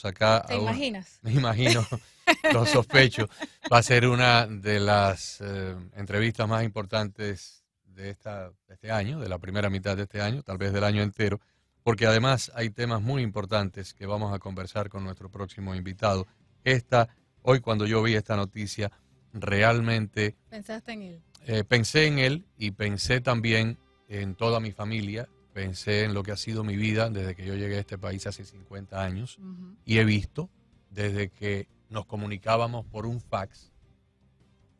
acá, ¿Te imaginas? me imagino, lo sospecho, va a ser una de las entrevistas más importantes de este año, de la primera mitad de este año, tal vez del año entero, porque además hay temas muy importantes que vamos a conversar con nuestro próximo invitado. Hoy cuando yo vi esta noticia, realmente ¿Pensaste en él? pensé en él y pensé también en toda mi familia, pensé en lo que ha sido mi vida desde que yo llegué a este país hace 50 años y he visto desde que nos comunicábamos por un fax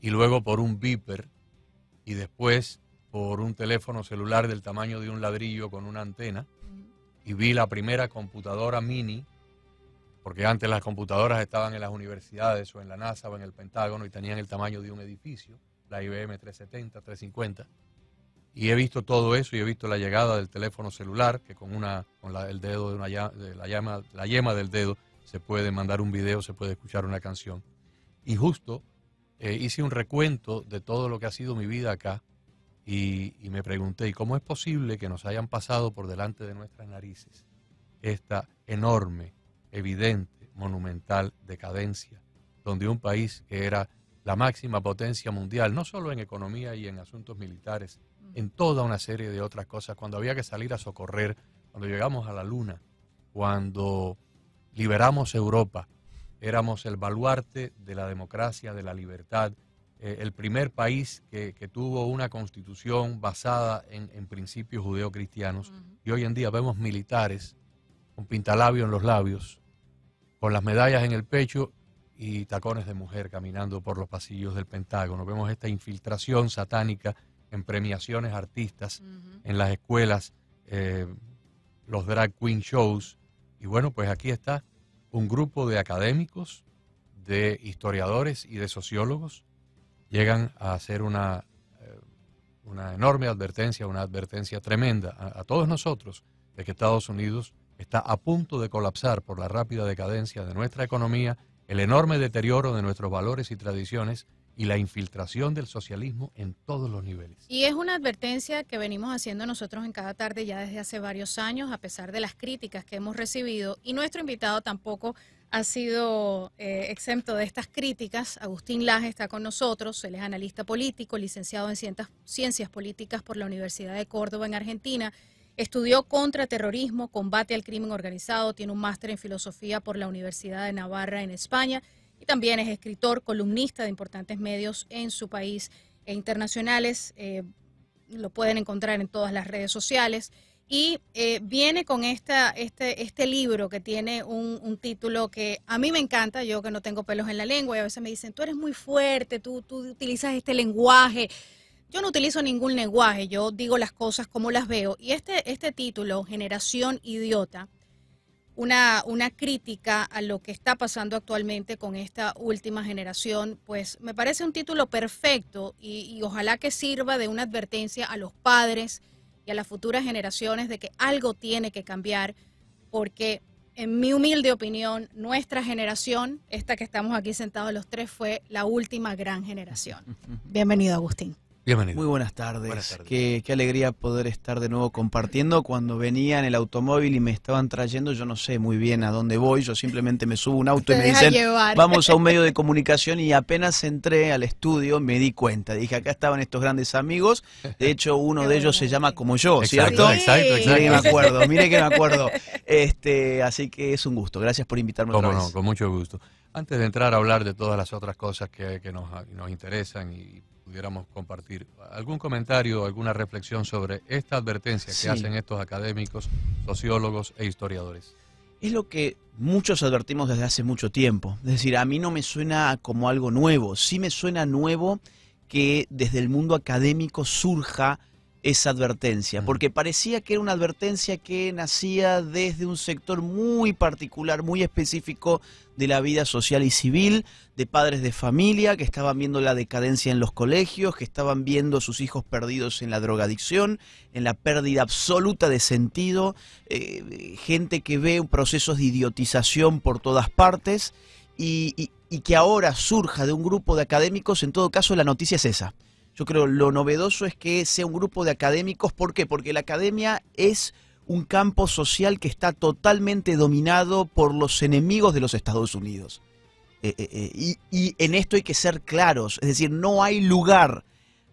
y luego por un beeper y después por un teléfono celular del tamaño de un ladrillo con una antena y vi la primera computadora mini, porque antes las computadoras estaban en las universidades o en la NASA o en el Pentágono y tenían el tamaño de un edificio, la IBM 370, 350. Y he visto todo eso y he visto la llegada del teléfono celular, que con el dedo de la yema del dedo se puede mandar un video, se puede escuchar una canción. Y justo hice un recuento de todo lo que ha sido mi vida acá y me pregunté, ¿y cómo es posible que nos hayan pasado por delante de nuestras narices esta enorme, evidente, monumental decadencia, donde un país que era la máxima potencia mundial, no solo en economía y en asuntos militares, en toda una serie de otras cosas, cuando había que salir a socorrer, cuando llegamos a la luna, cuando liberamos Europa, éramos el baluarte de la democracia, de la libertad, el primer país que tuvo una constitución basada en principios judeocristianos, y hoy en día vemos militares con pintalabios en los labios, con las medallas en el pecho y tacones de mujer caminando por los pasillos del Pentágono. Vemos esta infiltración satánica en premiaciones artistas, en las escuelas, los drag queen shows. Y bueno, pues aquí está un grupo de académicos, de historiadores y de sociólogos. Llegan a hacer una enorme advertencia, una advertencia tremenda a todos nosotros de que Estados Unidos está a punto de colapsar por la rápida decadencia de nuestra economía, el enorme deterioro de nuestros valores y tradiciones y la infiltración del socialismo en todos los niveles. Y es una advertencia que venimos haciendo nosotros en Cada Tarde ya desde hace varios años, a pesar de las críticas que hemos recibido, y nuestro invitado tampoco ha sido exento de estas críticas. Agustín Laje está con nosotros, él es analista político, licenciado en Ciencias Políticas por la Universidad de Córdoba en Argentina. Estudió contraterrorismo, combate al crimen organizado, tiene un máster en filosofía por la Universidad de Navarra en España y también es escritor, columnista de importantes medios en su país e internacionales. Lo pueden encontrar en todas las redes sociales y viene con este libro que tiene un título que a mí me encanta, yo que no tengo pelos en la lengua y a veces me dicen, tú eres muy fuerte, tú utilizas este lenguaje. Yo no utilizo ningún lenguaje, yo digo las cosas como las veo. Y este título, Generación Idiota, una crítica a lo que está pasando actualmente con esta última generación, pues me parece un título perfecto y ojalá que sirva de una advertencia a los padres y a las futuras generaciones de que algo tiene que cambiar, porque en mi humilde opinión, nuestra generación, esta que estamos aquí sentados los tres, fue la última gran generación. Bienvenido, Agustín. Bienvenido. Muy buenas tardes. Buenas tardes. Qué alegría poder estar de nuevo compartiendo. Cuando venía en el automóvil y me estaban trayendo, yo no sé muy bien a dónde voy, yo simplemente me subo a un auto y me dicen, vamos a un medio de comunicación, y apenas entré al estudio me di cuenta. Dije, acá estaban estos grandes amigos, de hecho uno de ellos se llama como yo, ¿cierto? Exacto. Mire que me acuerdo. Así que es un gusto, gracias por invitarme otra vez. No, con mucho gusto. Antes de entrar a hablar de todas las otras cosas que nos interesan y pudiéramos compartir, ¿algún comentario, alguna reflexión sobre esta advertencia que hacen estos académicos, sociólogos e historiadores? Es lo que muchos advertimos desde hace mucho tiempo. Es decir, a mí no me suena como algo nuevo. Sí me suena nuevo que desde el mundo académico surja esa advertencia, porque parecía que era una advertencia que nacía desde un sector muy particular, muy específico de la vida social y civil, de padres de familia que estaban viendo la decadencia en los colegios, que estaban viendo a sus hijos perdidos en la drogadicción, en la pérdida absoluta de sentido, gente que ve procesos de idiotización por todas partes y que ahora surja de un grupo de académicos. En todo caso, la noticia es esa. Yo creo lo novedoso es que sea un grupo de académicos. ¿Por qué? Porque la academia es un campo social que está totalmente dominado por los enemigos de los Estados Unidos. Y en esto hay que ser claros, es decir, no hay lugar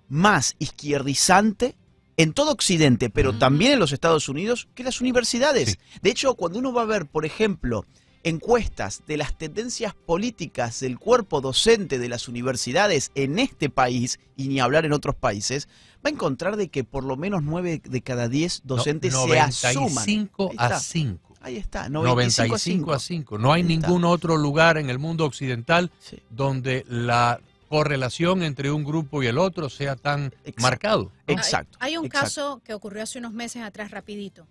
más izquierdizante en todo Occidente, pero también en los Estados Unidos, que las universidades. Sí. De hecho, cuando uno va a ver, por ejemplo, encuestas de las tendencias políticas del cuerpo docente de las universidades en este país, y ni hablar en otros países, va a encontrar de que por lo menos 9 de cada 10 docentes se asuman. 95 a 5. Ahí está, 95 a 5. No hay ningún otro lugar en el mundo occidental donde la correlación entre un grupo y el otro sea tan marcado, ¿no? Exacto. Hay un caso que ocurrió hace unos meses atrás, rapidito.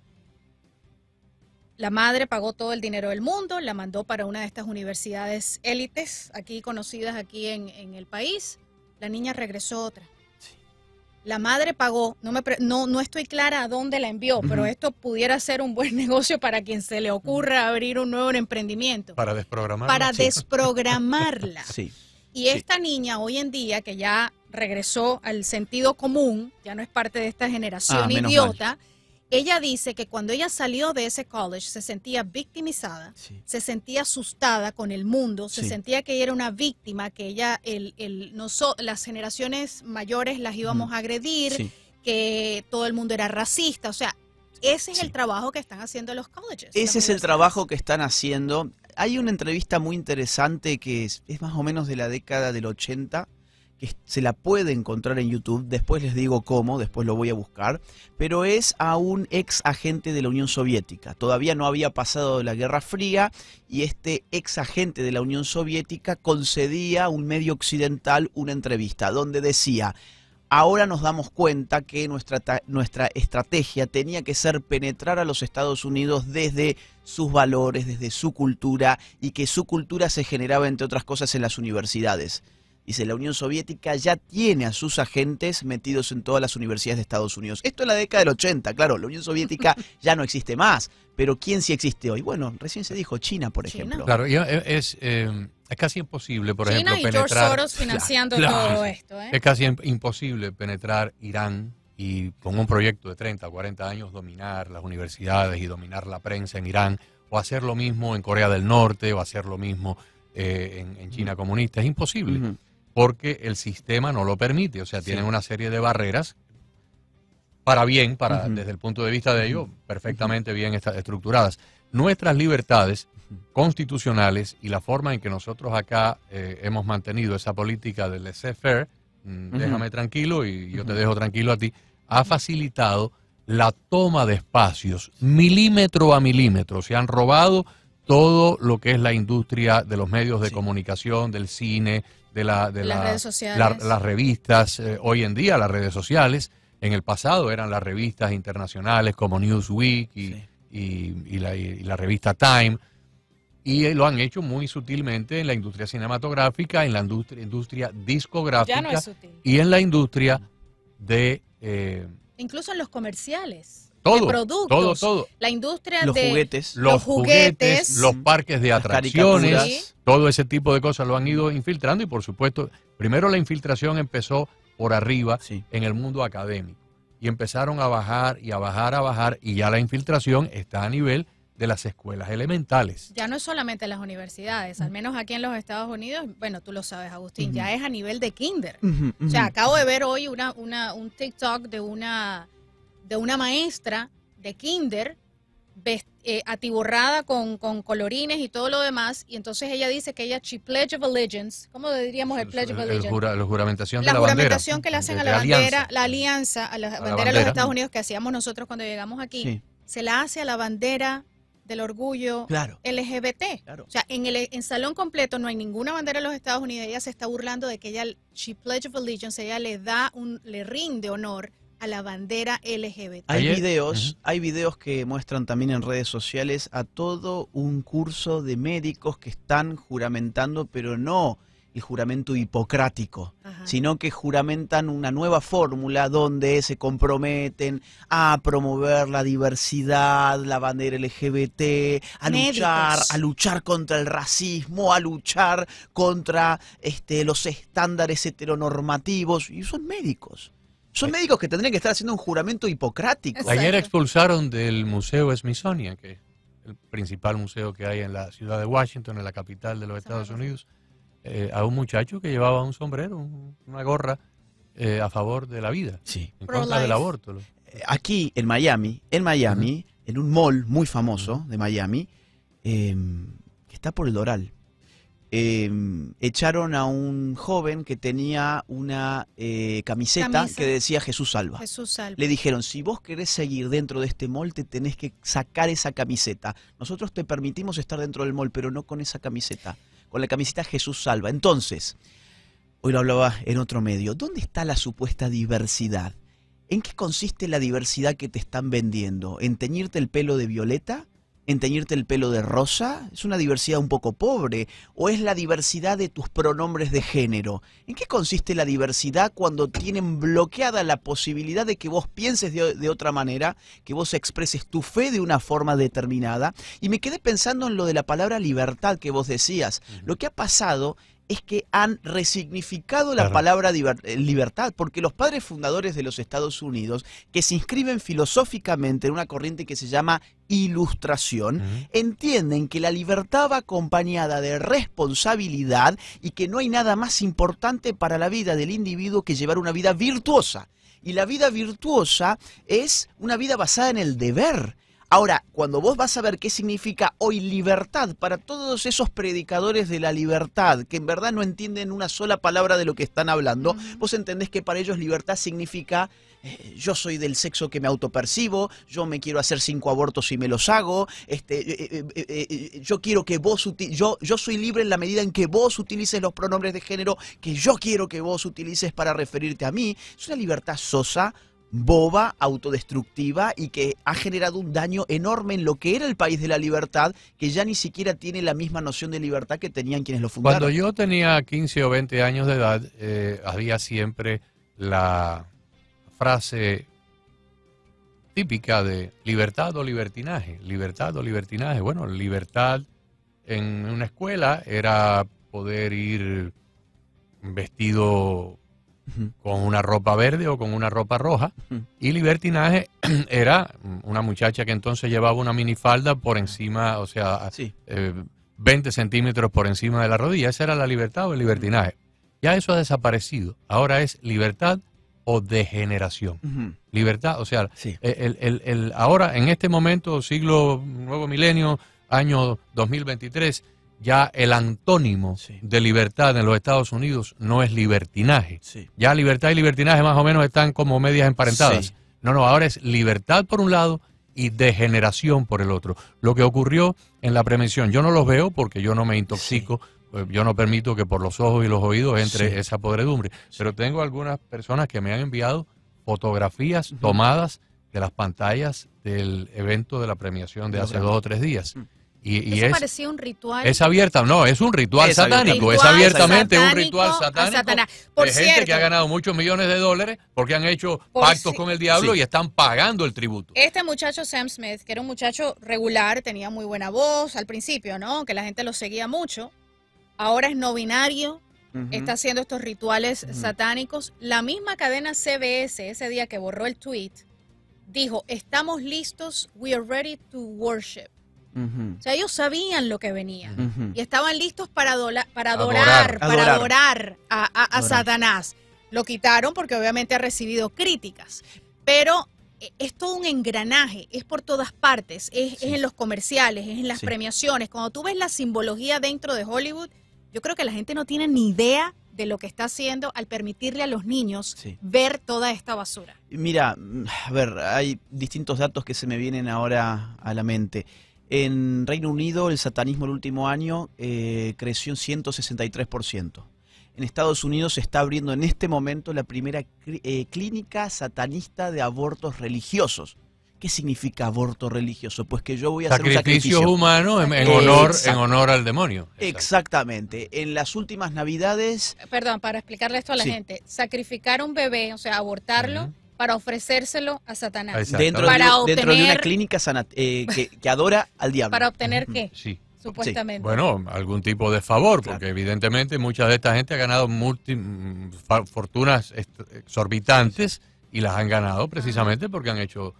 La madre pagó todo el dinero del mundo, la mandó para una de estas universidades élites, aquí conocidas aquí en el país. La niña regresó otra. La madre pagó, no estoy clara a dónde la envió, pero esto pudiera ser un buen negocio para quien se le ocurra abrir un nuevo emprendimiento. Para desprogramarla. Para desprogramarla. Sí. Y esta niña hoy en día, que ya regresó al sentido común, ya no es parte de esta generación idiota, ella dice que cuando ella salió de ese college se sentía victimizada, se sentía asustada con el mundo, se sentía que ella era una víctima, que ella, las generaciones mayores las íbamos a agredir, que todo el mundo era racista. O sea, ese es el trabajo que están haciendo los colleges. Ese es el trabajo que están haciendo. Hay una entrevista muy interesante que es más o menos de la década del 80, que se la puede encontrar en YouTube, después les digo cómo, después lo voy a buscar, pero es a un ex agente de la Unión Soviética. Todavía no había pasado la Guerra Fría y este ex agente de la Unión Soviética concedía a un medio occidental una entrevista donde decía: ahora nos damos cuenta que nuestra estrategia tenía que ser penetrar a los Estados Unidos desde sus valores, desde su cultura, y que su cultura se generaba, entre otras cosas, en las universidades. Dice, la Unión Soviética ya tiene a sus agentes metidos en todas las universidades de Estados Unidos. Esto en la década del 80, claro, la Unión Soviética ya no existe más, pero ¿quién sí existe hoy? Bueno, recién se dijo China, por ejemplo. Claro, es casi imposible, por ejemplo, penetrar... China y George Soros financiando todo esto. Es casi imposible penetrar Irán y con un proyecto de 30 o 40 años dominar las universidades y dominar la prensa en Irán, o hacer lo mismo en Corea del Norte, o hacer lo mismo en China comunista. Es imposible. Porque el sistema no lo permite, o sea, tienen una serie de barreras para bien, desde el punto de vista de ellos, perfectamente bien estructuradas. Nuestras libertades constitucionales y la forma en que nosotros acá hemos mantenido esa política de laissez-faire, déjame tranquilo y yo te dejo tranquilo a ti, ha facilitado la toma de espacios milímetro a milímetro. Se han robado todo lo que es la industria de los medios de comunicación, del cine, de las redes sociales, las revistas. Hoy en día las redes sociales, en el pasado eran las revistas internacionales como Newsweek y la revista Time, y lo han hecho muy sutilmente en la industria cinematográfica, en la industria discográfica, y en la industria de... incluso en los comerciales. Todo, de productos, todo. La industria los de juguetes. Los juguetes, los parques de atracciones, todo ese tipo de cosas lo han ido infiltrando, y por supuesto, primero la infiltración empezó por arriba en el mundo académico, y empezaron a bajar y a bajar, y ya la infiltración está a nivel de las escuelas elementales. Ya no es solamente en las universidades, al menos aquí en los Estados Unidos, bueno, tú lo sabes, Agustín, ya es a nivel de kinder. O sea, acabo de ver hoy un TikTok de una maestra de kinder atiborrada con colorines y todo lo demás, y entonces ella dice que she Pledge of Allegiance. ¿Cómo diríamos el Pledge of Allegiance? La juramentación de la la bandera. La juramentación que le hacen a la bandera, la alianza, a la bandera de los Estados Unidos que hacíamos nosotros cuando llegamos aquí, se la hace a la bandera del orgullo LGBT. Claro. O sea, en salón completo no hay ninguna bandera de los Estados Unidos. Ella se está burlando de que she Pledge of Allegiance, ella le rinde honor a la bandera LGBT. Hay videos que muestran también en redes sociales a todo un curso de médicos que están juramentando, pero no el juramento hipocrático, sino que juramentan una nueva fórmula donde se comprometen a promover la diversidad, la bandera LGBT, a luchar contra el racismo, a luchar contra los estándares heteronormativos, y son médicos. Son médicos que tendrían que estar haciendo un juramento hipocrático. Exacto. Ayer expulsaron del Museo Smithsonian, que es el principal museo que hay en la ciudad de Washington, en la capital de los Estados Unidos, a un muchacho que llevaba un sombrero, una gorra a favor de la vida, Sí. en contra del aborto. Aquí en Miami, en un mall muy famoso de Miami, que está por el Doral, echaron a un joven que tenía una camiseta que decía Jesús salva. Jesús salva. Le dijeron, si vos querés seguir dentro de este mall, te tenés que sacar esa camiseta. Nosotros te permitimos estar dentro del mall, pero no con esa camiseta, con la camiseta Jesús salva. Entonces, hoy lo hablaba en otro medio, ¿dónde está la supuesta diversidad? ¿En qué consiste la diversidad que te están vendiendo? ¿En teñirte el pelo de violeta? ¿En teñirte el pelo de rosa? Es una diversidad un poco pobre. ¿O es la diversidad de tus pronombres de género? ¿En qué consiste la diversidad cuando tienen bloqueada la posibilidad de que vos pienses de otra manera, que vos expreses tu fe de una forma determinada? Y me quedé pensando en lo de la palabra libertad que vos decías. Lo que ha pasado es que han resignificado la palabra libertad, porque los padres fundadores de los Estados Unidos, que se inscriben filosóficamente en una corriente que se llama ilustración, entienden que la libertad va acompañada de responsabilidad y que no hay nada más importante para la vida del individuo que llevar una vida virtuosa. Y la vida virtuosa es una vida basada en el deber. Ahora, cuando vos vas a ver qué significa hoy libertad para todos esos predicadores de la libertad, que en verdad no entienden una sola palabra de lo que están hablando, vos entendés que para ellos libertad significa yo soy del sexo que me autopercibo, yo me quiero hacer 5 abortos y me los hago, yo quiero que vos, yo soy libre en la medida en que vos utilices los pronombres de género que yo quiero que vos utilices para referirte a mí. Es una libertad sosa, boba, autodestructiva y que ha generado un daño enorme en lo que era el país de la libertad, que ya ni siquiera tiene la misma noción de libertad que tenían quienes lo fundaron. Cuando yo tenía 15 o 20 años de edad, había siempre la frase típica de libertad o libertinaje, libertad o libertinaje. Bueno, libertad en una escuela era poder ir vestido con una ropa verde o con una ropa roja, y libertinaje era una muchacha que entonces llevaba una minifalda por encima, o sea, 20 centímetros por encima de la rodilla. Esa era la libertad o el libertinaje. Ya eso ha desaparecido. Ahora es libertad o degeneración. Libertad, o sea, ahora en este momento, siglo, nuevo milenio, año 2023, ya el antónimo de libertad en los Estados Unidos no es libertinaje. Ya libertad y libertinaje más o menos están como medias emparentadas. No, ahora es libertad por un lado y degeneración por el otro. Lo que ocurrió en la prevención, yo no los veo porque yo no me intoxico, yo no permito que por los ojos y los oídos entre esa podredumbre. Pero tengo algunas personas que me han enviado fotografías tomadas de las pantallas del evento de la premiación de hace 2 o 3 días. Y eso parecía un ritual. Es abierta, no, es un ritual satánico, es abiertamente un ritual satánico de gente que ha ganado muchos millones de dólares porque han hecho pactos con el diablo y están pagando el tributo. Este muchacho Sam Smith, que era un muchacho regular, tenía muy buena voz al principio, ¿no? Que la gente lo seguía mucho. Ahora es no binario, está haciendo estos rituales satánicos. La misma cadena CBS, ese día que borró el tweet, dijo, estamos listos, we are ready to worship. O sea, ellos sabían lo que venía y estaban listos para adorar a Satanás. Lo quitaron porque obviamente ha recibido críticas, pero es todo un engranaje, es por todas partes, es en los comerciales, es en las premiaciones. Cuando tú ves la simbología dentro de Hollywood, yo creo que la gente no tiene ni idea de lo que está haciendo al permitirle a los niños ver toda esta basura. Mira, a ver, hay distintos datos que se me vienen ahora a la mente. En Reino Unido el satanismo el último año creció en 163%. En Estados Unidos se está abriendo en este momento la primera clínica satanista de abortos religiosos. ¿Qué significa aborto religioso? Pues que yo voy a hacer un sacrificio. Sacrificios humanos en honor al demonio. Exactamente. En las últimas Navidades... Perdón, para explicarle esto a la gente. Sacrificar un bebé, o sea, abortarlo, para ofrecérselo a Satanás. Dentro de una clínica que adora al diablo. ¿Para obtener qué? Supuestamente. Bueno, algún tipo de favor, porque evidentemente mucha de esta gente ha ganado fortunas exorbitantes y las han ganado precisamente porque han hecho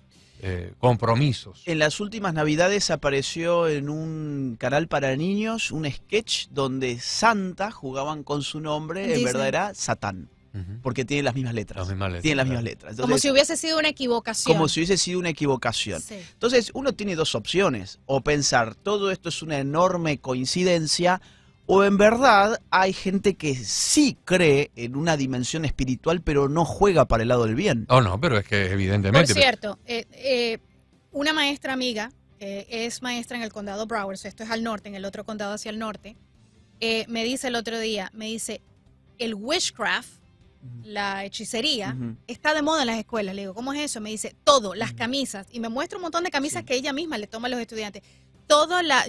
compromisos. En las últimas Navidades apareció en un canal para niños un sketch donde Santa jugaban con su nombre, en Disney. verdad era Satán, porque tiene las mismas letras. Las mismas letras, Tiene las claro. mismas letras. Como Entonces, si hubiese sido una equivocación. como si hubiese sido una equivocación. Sí. Entonces uno tiene dos opciones, o pensar todo esto es una enorme coincidencia, o en verdad hay gente que sí cree en una dimensión espiritual pero no juega para el lado del bien. Oh, no, pero es que Por evidentemente... cierto, una maestra amiga, que es maestra en el condado Broward, esto es al norte, en el otro condado hacia el norte, me dice el otro día, me dice, el witchcraft, la hechicería, Ujú. está de moda en las escuelas. Le digo, ¿cómo es eso? Me dice, todo, las camisas. Y me muestra un montón de camisas que ella misma le toma a los estudiantes.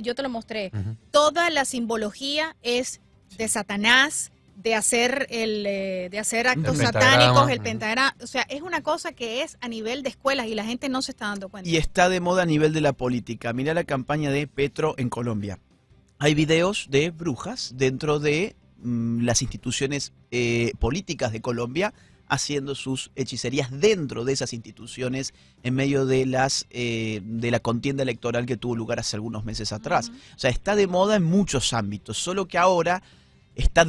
Yo te lo mostré, toda la simbología es de Satanás, de hacer actos El pentagrama. satánicos, el pentagrama. O sea, es una cosa que es a nivel de escuelas y la gente no se está dando cuenta. Y está de moda a nivel de la política. Mirá la campaña de Petro en Colombia. Hay videos de brujas dentro de las instituciones políticas de Colombia haciendo sus hechicerías dentro de esas instituciones en medio de la contienda electoral que tuvo lugar hace algunos meses atrás. O sea, está de moda en muchos ámbitos, solo que ahora está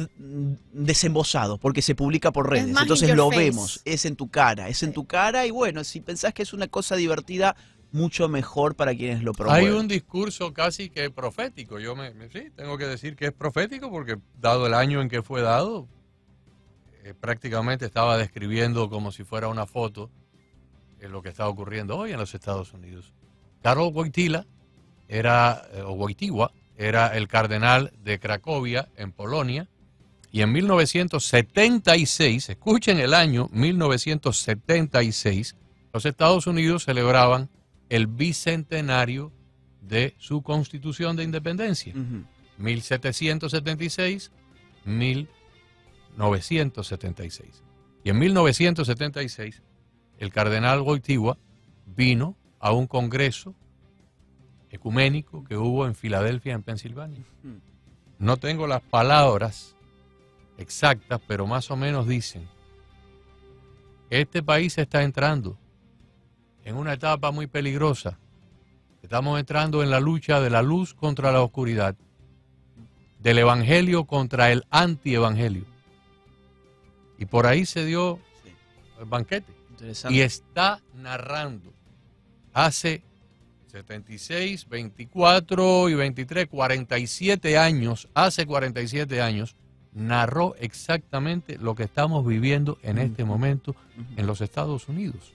desembosado porque se publica por redes. más Entonces in your lo face. vemos, es en tu cara, en tu cara, y bueno, si pensás que es una cosa divertida, mucho mejor para quienes lo promueven. Hay un discurso casi que profético. Sí, tengo que decir que es profético porque dado el año en que fue dado, prácticamente estaba describiendo como si fuera una foto lo que está ocurriendo hoy en los Estados Unidos. Karol Wojtyła era el cardenal de Cracovia en Polonia y en 1976, escuchen el año 1976, los Estados Unidos celebraban el bicentenario de su Constitución de Independencia. 1776, 1976. Y en 1976, el cardenal Wojtyła vino a un congreso ecuménico que hubo en Filadelfia, en Pensilvania. No tengo las palabras exactas, pero más o menos dicen, este país está entrando en una etapa muy peligrosa. Estamos entrando en la lucha de la luz contra la oscuridad, del evangelio contra el antievangelio. Y por ahí se dio el banquete. Interesante. Y está narrando hace 76, 24 y 23, 47 años, hace 47 años, narró exactamente lo que estamos viviendo en este momento en los Estados Unidos.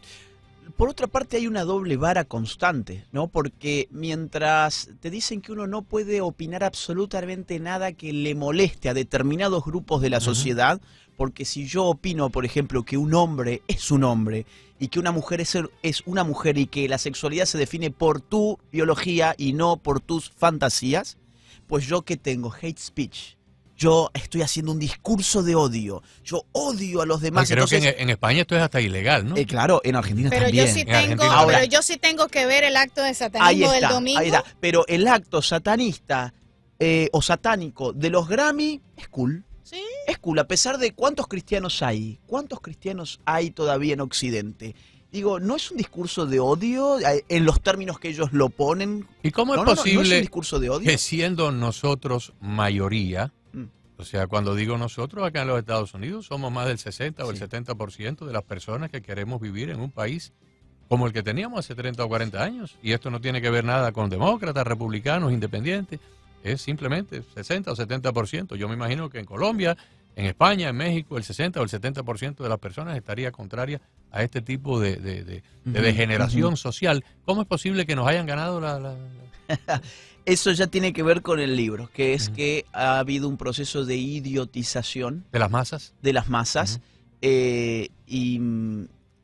Por otra parte hay una doble vara constante, ¿no? Porque mientras te dicen que uno no puede opinar absolutamente nada que le moleste a determinados grupos de la sociedad, porque si yo opino, por ejemplo, que un hombre es un hombre y que una mujer es una mujer y que la sexualidad se define por tu biología y no por tus fantasías, pues yo ¿qué tengo? Hate speech. Yo estoy haciendo un discurso de odio. Yo odio a los demás. Creo entonces, que en España esto es hasta ilegal, ¿no? claro, en Argentina Pero también. yo sí En tengo, Argentina ahora- pero yo sí tengo que ver el acto de Ahí satanismo del está, domingo. ahí está. Pero el acto satanista o satánico de los Grammy es cool. Sí. Es cool, a pesar de cuántos cristianos hay. ¿Cuántos cristianos hay todavía en Occidente? Digo, ¿no es un discurso de odio en los términos que ellos lo ponen? ¿Y cómo es No es un posible discurso de odio. que siendo nosotros mayoría, o sea, cuando digo nosotros acá en los Estados Unidos, somos más del 60 o el 70% de las personas que queremos vivir en un país como el que teníamos hace 30 o 40 años? Y esto no tiene que ver nada con demócratas, republicanos, independientes, es simplemente 60 o 70%. Yo me imagino que en Colombia, en España, en México, el 60 o el 70% de las personas estaría contraria a este tipo de degeneración social. ¿Cómo es posible que nos hayan ganado Eso ya tiene que ver con el libro, que es que ha habido un proceso de idiotización de las masas? de las masas,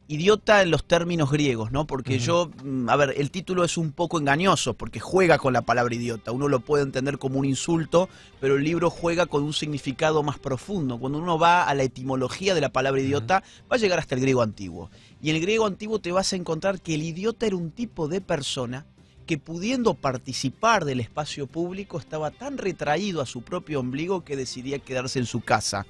idiota en los términos griegos, ¿no? Porque a ver, el título es un poco engañoso, porque juega con la palabra idiota, uno lo puede entender como un insulto, pero el libro juega con un significado más profundo. Cuando uno va a la etimología de la palabra idiota, va a llegar hasta el griego antiguo, y en el griego antiguo te vas a encontrar que el idiota era un tipo de persona que, pudiendo participar del espacio público, estaba tan retraído a su propio ombligo que decidía quedarse en su casa.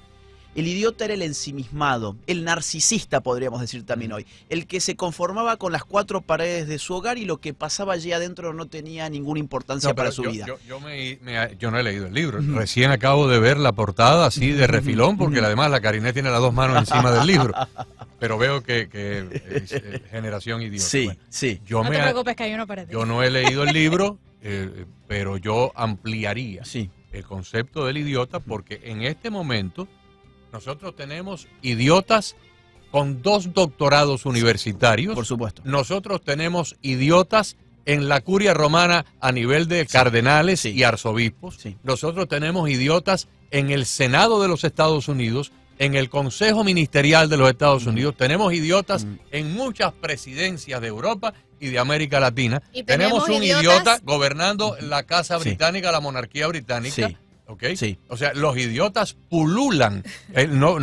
El idiota era el ensimismado, el narcisista, podríamos decir también hoy. El que se conformaba con las cuatro paredes de su hogar y lo que pasaba allí adentro no tenía ninguna importancia para su vida. Yo no he leído el libro. Recién acabo de ver la portada así de refilón, porque además la Cariné tiene las dos manos encima del libro. Pero veo que es generación idiota. Sí, bueno, sí. No te preocupes que hay uno para ti. Yo no he leído el libro, pero yo ampliaría el concepto del idiota, porque en este momento nosotros tenemos idiotas con 2 doctorados universitarios. Por supuesto. Nosotros tenemos idiotas en la curia romana a nivel de cardenales y arzobispos. Sí. Nosotros tenemos idiotas en el Senado de los Estados Unidos, en el Consejo Ministerial de los Estados Unidos. Tenemos idiotas en muchas presidencias de Europa y de América Latina. Y tenemos un idiota gobernando la Casa Británica, la monarquía británica. Sí. ¿Okay? Sí. O sea, los idiotas pululan. No,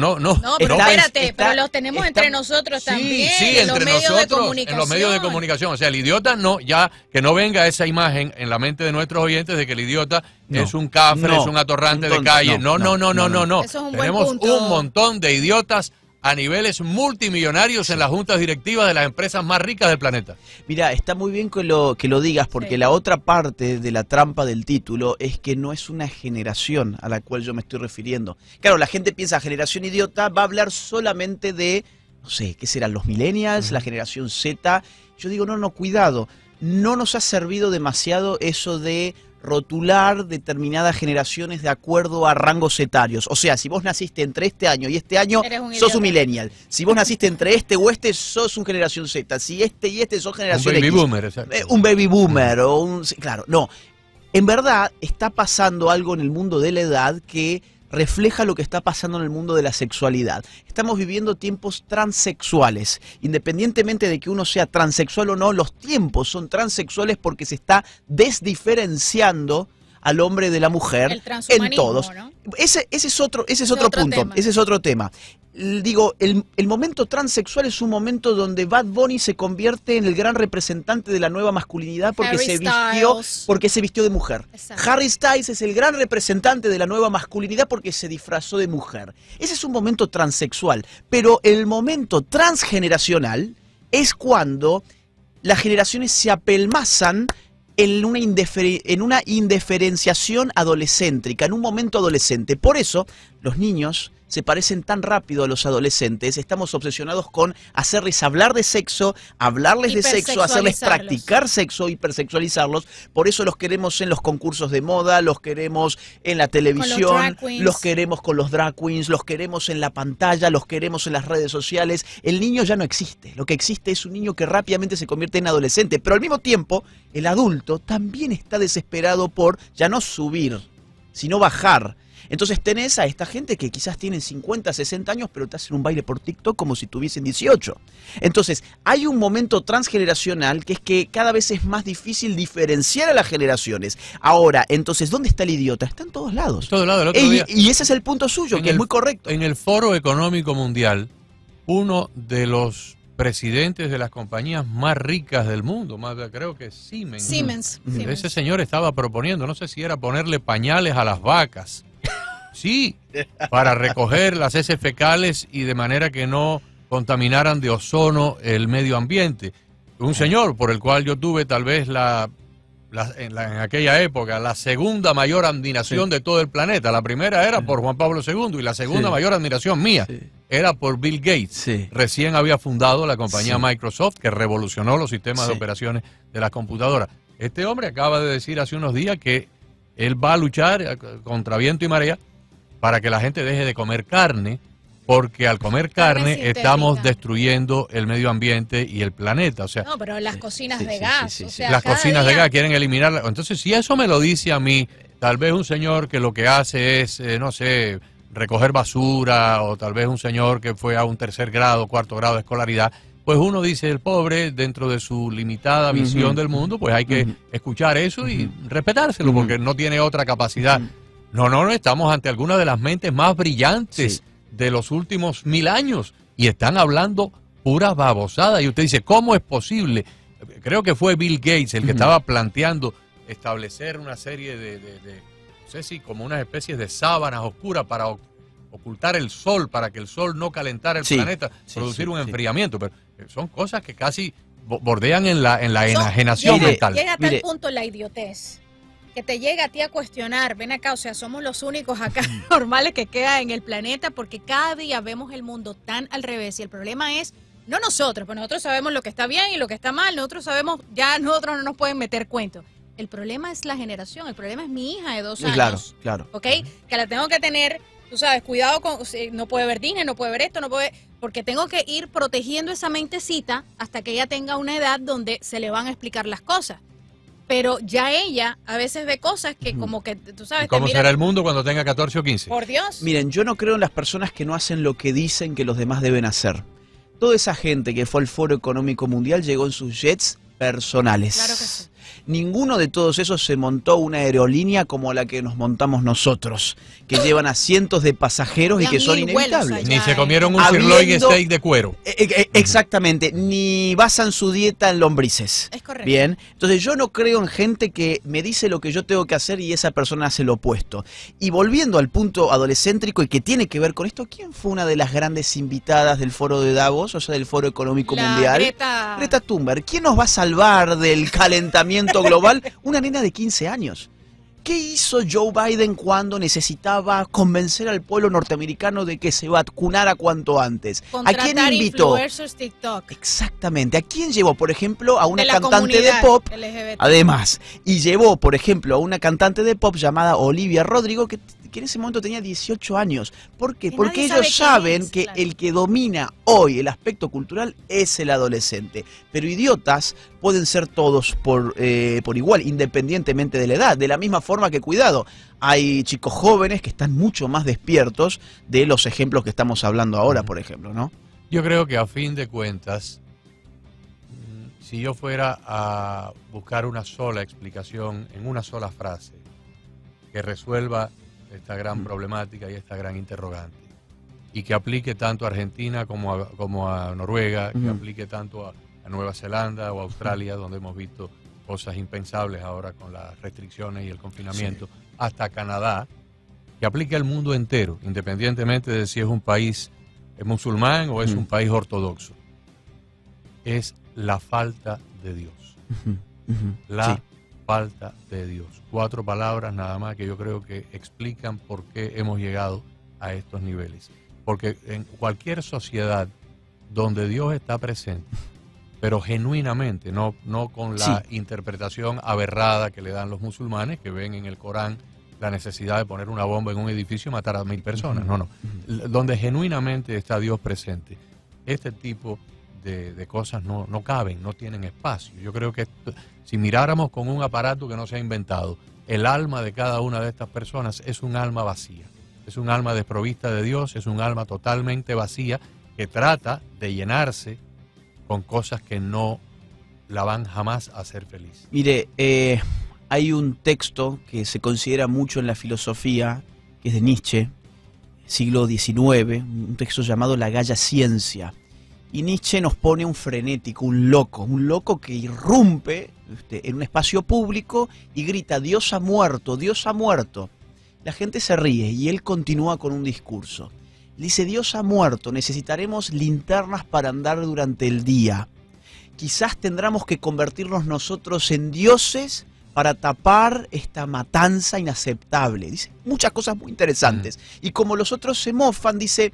pero espérate, pero los tenemos entre nosotros también, en los medios de comunicación. En los medios de comunicación. O sea, el idiota ya que no venga esa imagen en la mente de nuestros oyentes de que el idiota es un cafre, es un atorrante de calle. No. Eso es un Tenemos buen punto. un montón de idiotas a niveles multimillonarios en las juntas directivas de las empresas más ricas del planeta. Mira, está muy bien que lo digas, porque la otra parte de la trampa del título es que no es una generación a la cual yo me estoy refiriendo. Claro, la gente piensa, generación idiota, va a hablar solamente de, no sé, ¿qué serán los millennials, la generación Z? Yo digo, no, cuidado, no nos ha servido demasiado eso de rotular determinadas generaciones de acuerdo a rangos etarios. O sea, si vos naciste entre este año y este año, sos un millennial. Si vos naciste entre este o este, sos un generación Z. Si este y este, sos generación X. Boomer, un baby boomer. O un, claro, no. En verdad, está pasando algo en el mundo de la edad que refleja lo que está pasando en el mundo de la sexualidad. Estamos viviendo tiempos transexuales. Independientemente de que uno sea transexual o no, los tiempos son transexuales porque se está desdiferenciando al hombre de la mujer en todos. ¿No? Ese es otro punto, ese es otro tema. Digo, el momento transexual es un momento donde Bad Bunny se convierte en el gran representante de la nueva masculinidad porque se vistió de mujer. Exacto. Harry Styles es el gran representante de la nueva masculinidad porque se disfrazó de mujer. Ese es un momento transexual, pero el momento transgeneracional es cuando las generaciones se apelmazan en una indiferenciación adolescéntrica, en un momento adolescente. Por eso, los niños se parecen tan rápido a los adolescentes, estamos obsesionados con hacerles hablar de sexo, hablarles de sexo, hacerles practicar sexo, hipersexualizarlos. Por eso los queremos en los concursos de moda, los queremos en la televisión, los queremos con los drag queens, los queremos en la pantalla, los queremos en las redes sociales. El niño ya no existe, lo que existe es un niño que rápidamente se convierte en adolescente, pero al mismo tiempo el adulto también está desesperado por ya no subir, sino bajar. Entonces tenés a esta gente que quizás tienen 50, 60 años, pero te hacen un baile por TikTok como si tuviesen 18. Entonces, hay un momento transgeneracional que es que cada vez es más difícil diferenciar a las generaciones. Ahora, entonces, ¿dónde está el idiota? Está en todos lados. Todos lados, el otro día, y ese es el punto suyo, que es muy correcto. En el Foro Económico Mundial, uno de los presidentes de las compañías más ricas del mundo, creo que Siemens. Ese señor estaba proponiendo, no sé si era ponerle pañales a las vacas. Sí, para recoger las heces fecales y de manera que no contaminaran de ozono el medio ambiente. Un señor por el cual yo tuve tal vez en aquella época la segunda mayor admiración de todo el planeta. La primera era por Juan Pablo II y la segunda mayor admiración mía era por Bill Gates. Recién había fundado la compañía Microsoft, que revolucionó los sistemas de operaciones de las computadoras. Este hombre acaba de decir hace unos días que él va a luchar contra viento y marea para que la gente deje de comer carne, porque al comer carne estamos destruyendo el medio ambiente y el planeta. O sea, no, pero las cocinas de gas. O sea, las cocinas de gas quieren eliminarlas. Entonces, si eso me lo dice a mí, tal vez un señor que lo que hace es, no sé, recoger basura, o tal vez un señor que fue a un 3er grado, 4º grado de escolaridad, pues uno dice, el pobre, dentro de su limitada visión del mundo, pues hay que escuchar eso y respetárselo, porque no tiene otra capacidad. No, estamos ante algunas de las mentes más brillantes de los últimos 1000 años y están hablando pura babosada. Y usted dice, ¿cómo es posible? Creo que fue Bill Gates el que estaba planteando establecer una serie no sé si como unas especies de sábanas oscuras para ocultar el sol para que el sol no calentara el planeta, producir un enfriamiento. Pero son cosas que casi bordean en la enajenación mental. Llega a tal punto la idiotez que te llega a ti a cuestionar, ven acá, o sea, somos los únicos acá normales que quedan en el planeta porque cada día vemos el mundo tan al revés y el problema es, no nosotros, pues nosotros sabemos lo que está bien y lo que está mal, nosotros sabemos, ya nosotros no nos pueden meter cuentos. El problema es la generación, el problema es mi hija de 2 años. Claro. ¿Ok? Que la tengo que tener, tú sabes, cuidado con, no puede ver Disney, no puede ver esto, no puede, porque tengo que ir protegiendo esa mentecita hasta que ella tenga una edad donde se le van a explicar las cosas. Pero ya ella a veces ve cosas que como que, tú sabes... ¿Cómo será el mundo cuando tenga 14 o 15? Por Dios. Miren, yo no creo en las personas que no hacen lo que dicen que los demás deben hacer. Toda esa gente que fue al Foro Económico Mundial llegó en sus jets personales. Claro que sí. Ninguno de todos esos se montó una aerolínea como la que nos montamos nosotros, que llevan a cientos de pasajeros y que son inevitables. Ni se comieron un sirloin steak de cuero. Exactamente, ni basan su dieta en lombrices. Es correcto. Bien, entonces yo no creo en gente que me dice lo que yo tengo que hacer y esa persona hace lo opuesto. Y volviendo al punto adolescéntrico y que tiene que ver con esto, ¿quién fue una de las grandes invitadas del Foro de Davos, o sea, del Foro Económico Mundial? Greta Thunberg. ¿Quién nos va a salvar del calentamiento global? Una nena de 15 años. ¿Qué hizo Joe Biden cuando necesitaba convencer al pueblo norteamericano de que se vacunara cuanto antes? ¿A quién invitó? TikTok. Exactamente. ¿A quién llevó? Por ejemplo, a una cantante de pop. LGBT. Además. Y llevó, por ejemplo, a una cantante de pop llamada Olivia Rodrigo, que en ese momento tenía 18 años. ¿Por qué? Porque ellos saben que el que domina hoy el aspecto cultural es el adolescente. Pero idiotas pueden ser todos por igual, independientemente de la edad. De la misma forma que, cuidado, hay chicos jóvenes que están mucho más despiertos de los ejemplos que estamos hablando ahora, por ejemplo, ¿no? Yo creo que a fin de cuentas, si yo fuera a buscar una sola explicación en una sola frase que resuelva esta gran problemática y esta gran interrogante, y que aplique tanto a Argentina como a Noruega, que aplique tanto a Nueva Zelanda o a Australia, donde hemos visto cosas impensables ahora con las restricciones y el confinamiento, hasta Canadá, que aplique al mundo entero, independientemente de si es un país musulmán o es un país ortodoxo. Es la falta de Dios. Falta de Dios. 4 palabras nada más que yo creo que explican por qué hemos llegado a estos niveles. Porque en cualquier sociedad donde Dios está presente, pero genuinamente, no con la interpretación aberrada que le dan los musulmanes, que ven en el Corán la necesidad de poner una bomba en un edificio y matar a 1000 personas. No. Donde genuinamente está Dios presente, este tipo de cosas no caben, no tienen espacio. Yo creo que si miráramos con un aparato que no se ha inventado, el alma de cada una de estas personas es un alma vacía, es un alma desprovista de Dios, es un alma totalmente vacía que trata de llenarse con cosas que no la van jamás a hacer feliz. Mire, hay un texto que se considera mucho en la filosofía, que es de Nietzsche, siglo XIX, un texto llamado La Gaia Ciencia. Y Nietzsche nos pone un frenético, un loco que irrumpe en un espacio público y grita: Dios ha muerto, Dios ha muerto. La gente se ríe y él continúa con un discurso. Dice: Dios ha muerto, necesitaremos linternas para andar durante el día. Quizás tendremos que convertirnos nosotros en dioses para tapar esta matanza inaceptable. Dice muchas cosas muy interesantes. Y como los otros se mofan, dice: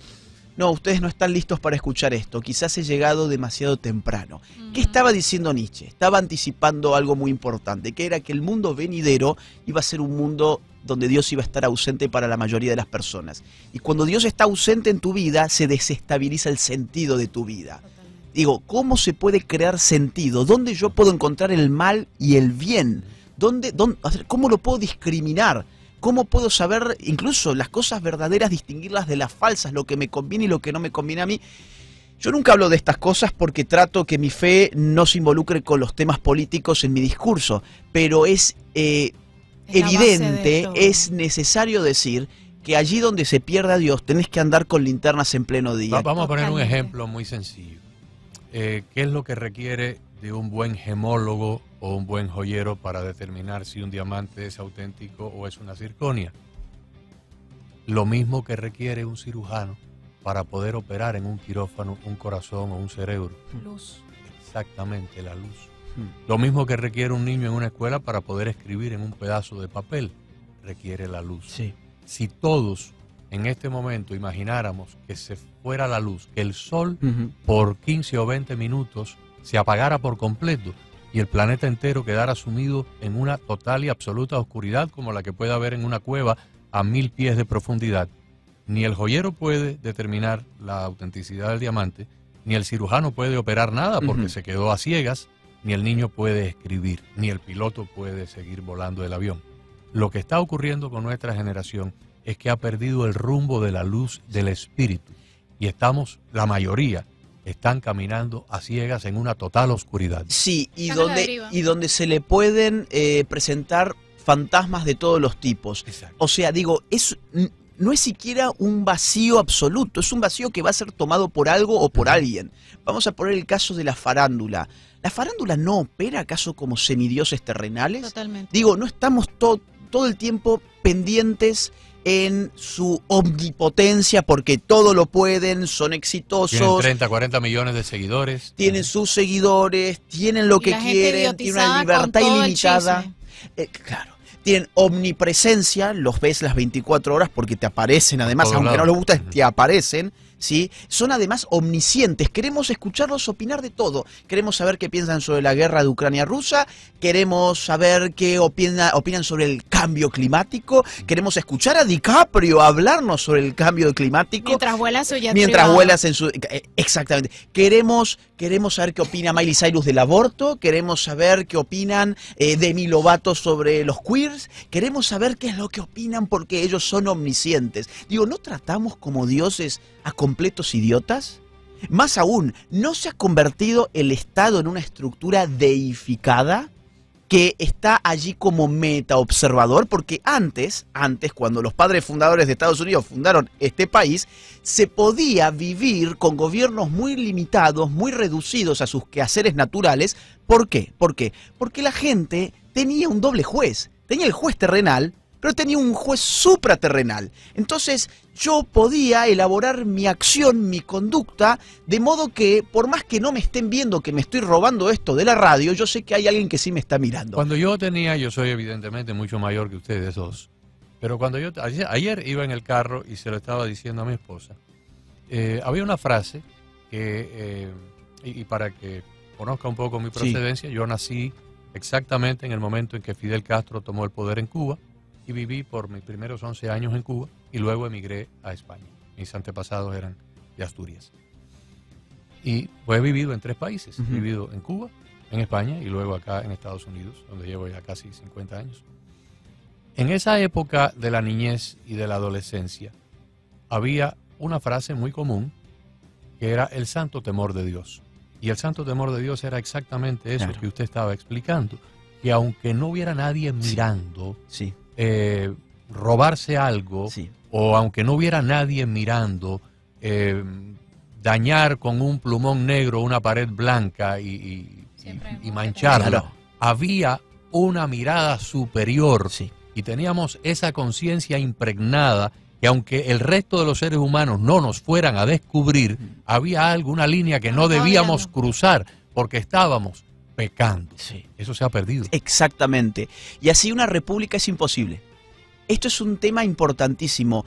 no, ustedes no están listos para escuchar esto, quizás he llegado demasiado temprano. ¿Qué estaba diciendo Nietzsche? Estaba anticipando algo muy importante, que era que el mundo venidero iba a ser un mundo donde Dios iba a estar ausente para la mayoría de las personas. Y cuando Dios está ausente en tu vida, se desestabiliza el sentido de tu vida. Digo, ¿cómo se puede crear sentido? ¿Dónde yo puedo encontrar el mal y el bien? ¿Cómo lo puedo discriminar? ¿Cómo puedo saber incluso las cosas verdaderas, distinguirlas de las falsas, lo que me conviene y lo que no me conviene a mí? Yo nunca hablo de estas cosas porque trato que mi fe no se involucre con los temas políticos en mi discurso, pero es evidente, es necesario decir que allí donde se pierde a Dios tenés que andar con linternas en pleno día. Vamos a poner un ejemplo muy sencillo. ¿Qué es lo que requiere de un buen gemólogo o un buen joyero para determinar si un diamante es auténtico o es una zirconia? lo mismo que requiere un cirujano para poder operar en un quirófano un corazón o un cerebro. Luz. Exactamente, la luz. Lo mismo que requiere un niño en una escuela para poder escribir en un pedazo de papel, requiere la luz. Sí. Si todos en este momento imagináramos que se fuera la luz, que el sol por 15 o 20 minutos se apagara por completo y el planeta entero quedara sumido en una total y absoluta oscuridad como la que puede haber en una cueva a 1000 pies de profundidad, ni el joyero puede determinar la autenticidad del diamante, ni el cirujano puede operar nada porque se quedó a ciegas, ni el niño puede escribir, ni el piloto puede seguir volando el avión. Lo que está ocurriendo con nuestra generación es que ha perdido el rumbo de la luz del espíritu y estamos, la mayoría, están caminando a ciegas en una total oscuridad. Sí, y donde se le pueden presentar fantasmas de todos los tipos. Exacto. O sea, digo, no es siquiera un vacío absoluto, es un vacío que va a ser tomado por algo o por alguien. Vamos a poner el caso de la farándula. ¿La farándula no opera acaso como semidioses terrenales? Totalmente. Digo, no estamos todo el tiempo pendientes en su omnipotencia porque todo lo pueden, son exitosos. Tienen 30, 40 millones de seguidores. Tienen sus seguidores, tienen lo que quieren, tienen una libertad ilimitada. Claro. Tienen omnipresencia, los ves las 24 horas porque te aparecen, además, aunque no les gusta, te aparecen, ¿sí? Son además omniscientes, queremos escucharlos opinar de todo. Queremos saber qué piensan sobre la guerra de Ucrania-Rusa, queremos saber qué opinan sobre el cambio climático, queremos escuchar a DiCaprio hablarnos sobre el cambio climático. Mientras vuela su jet Mientras privado. vuelas en su... Exactamente. Queremos saber qué opina Miley Cyrus del aborto, queremos saber qué opinan Demi Lovato sobre los queers, queremos saber qué es lo que opinan porque ellos son omniscientes. Digo, ¿no tratamos como dioses a completos idiotas? Más aún, ¿no se ha convertido el Estado en una estructura deificada que está allí como meta observador? Porque antes, cuando los padres fundadores de Estados Unidos fundaron este país, se podía vivir con gobiernos muy limitados, muy reducidos a sus quehaceres naturales. ¿Por qué? Porque la gente tenía un doble juez. Tenía el juez terrenal, pero tenía un juez supraterrenal. Entonces yo podía elaborar mi acción, mi conducta, de modo que por más que no me estén viendo que me estoy robando esto de la radio, yo sé que hay alguien que sí me está mirando. Cuando yo soy evidentemente mucho mayor que ustedes dos, pero cuando ayer iba en el carro y se lo estaba diciendo a mi esposa, había una frase que, y para que conozca un poco mi procedencia, yo nací exactamente en el momento en que Fidel Castro tomó el poder en Cuba, y viví por mis primeros 11 años en Cuba y luego emigré a España. Mis antepasados eran de Asturias. Y pues he vivido en 3 países. He vivido en Cuba, en España y luego acá en Estados Unidos, donde llevo ya casi 50 años. En esa época de la niñez y de la adolescencia había una frase muy común que era el santo temor de Dios. Y el santo temor de Dios era exactamente eso que usted estaba explicando, que aunque no hubiera nadie mirando, robarse algo, o aunque no hubiera nadie mirando, dañar con un plumón negro una pared blanca y mancharla. Claro. Había una mirada superior y teníamos esa conciencia impregnada que aunque el resto de los seres humanos no nos fueran a descubrir, había alguna línea que no debíamos cruzar porque estábamos pecando. Eso se ha perdido. Exactamente. Y así una república es imposible. Esto es un tema importantísimo.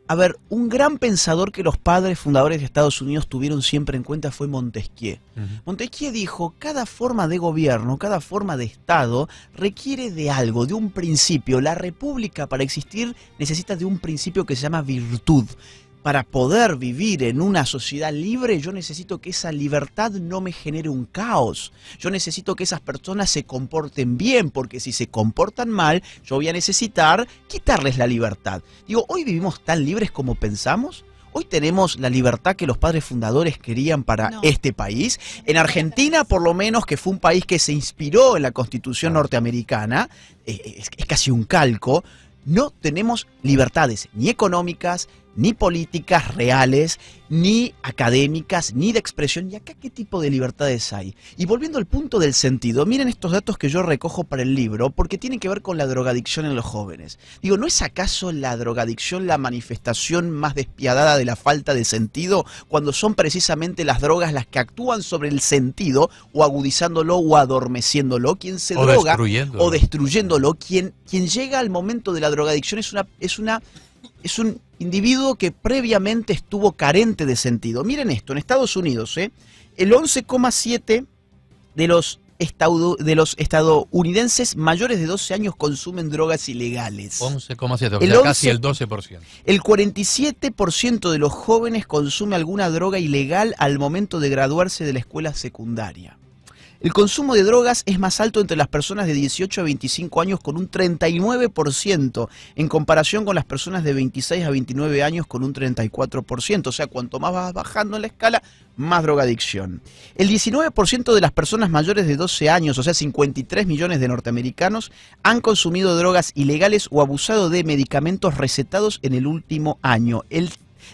A ver, un gran pensador que los padres fundadores de Estados Unidos tuvieron siempre en cuenta fue Montesquieu. Montesquieu dijo, cada forma de gobierno, cada forma de Estado requiere de algo, de un principio. La república para existir necesita de un principio que se llama virtud. Para poder vivir en una sociedad libre, yo necesito que esa libertad no me genere un caos. Yo necesito que esas personas se comporten bien, porque si se comportan mal, yo voy a necesitar quitarles la libertad. Digo, ¿hoy vivimos tan libres como pensamos? ¿Hoy tenemos la libertad que los padres fundadores querían para este país? En Argentina, por lo menos, que fue un país que se inspiró en la Constitución norteamericana, es casi un calco. No tenemos libertades ni económicas, ni políticas reales, ni académicas, ni de expresión. ¿Y acá qué tipo de libertades hay? Y volviendo al punto del sentido, miren estos datos que yo recojo para el libro, porque tienen que ver con la drogadicción en los jóvenes. Digo, ¿no es acaso la drogadicción la manifestación más despiadada de la falta de sentido, cuando son precisamente las drogas las que actúan sobre el sentido, o agudizándolo o adormeciéndolo? Quien se droga o destruyéndolo, quien llega al momento de la drogadicción es un individuo que previamente estuvo carente de sentido. Miren esto, en Estados Unidos, el 11,7% de los estadounidenses mayores de 12 años consumen drogas ilegales. 11,7%, o sea, casi el 12%. El 47% de los jóvenes consume alguna droga ilegal al momento de graduarse de la escuela secundaria. El consumo de drogas es más alto entre las personas de 18 a 25 años con un 39%, en comparación con las personas de 26 a 29 años con un 34%. O sea, cuanto más vas bajando en la escala, más drogadicción. El 19% de las personas mayores de 12 años, o sea, 53 millones de norteamericanos, han consumido drogas ilegales o abusado de medicamentos recetados en el último año.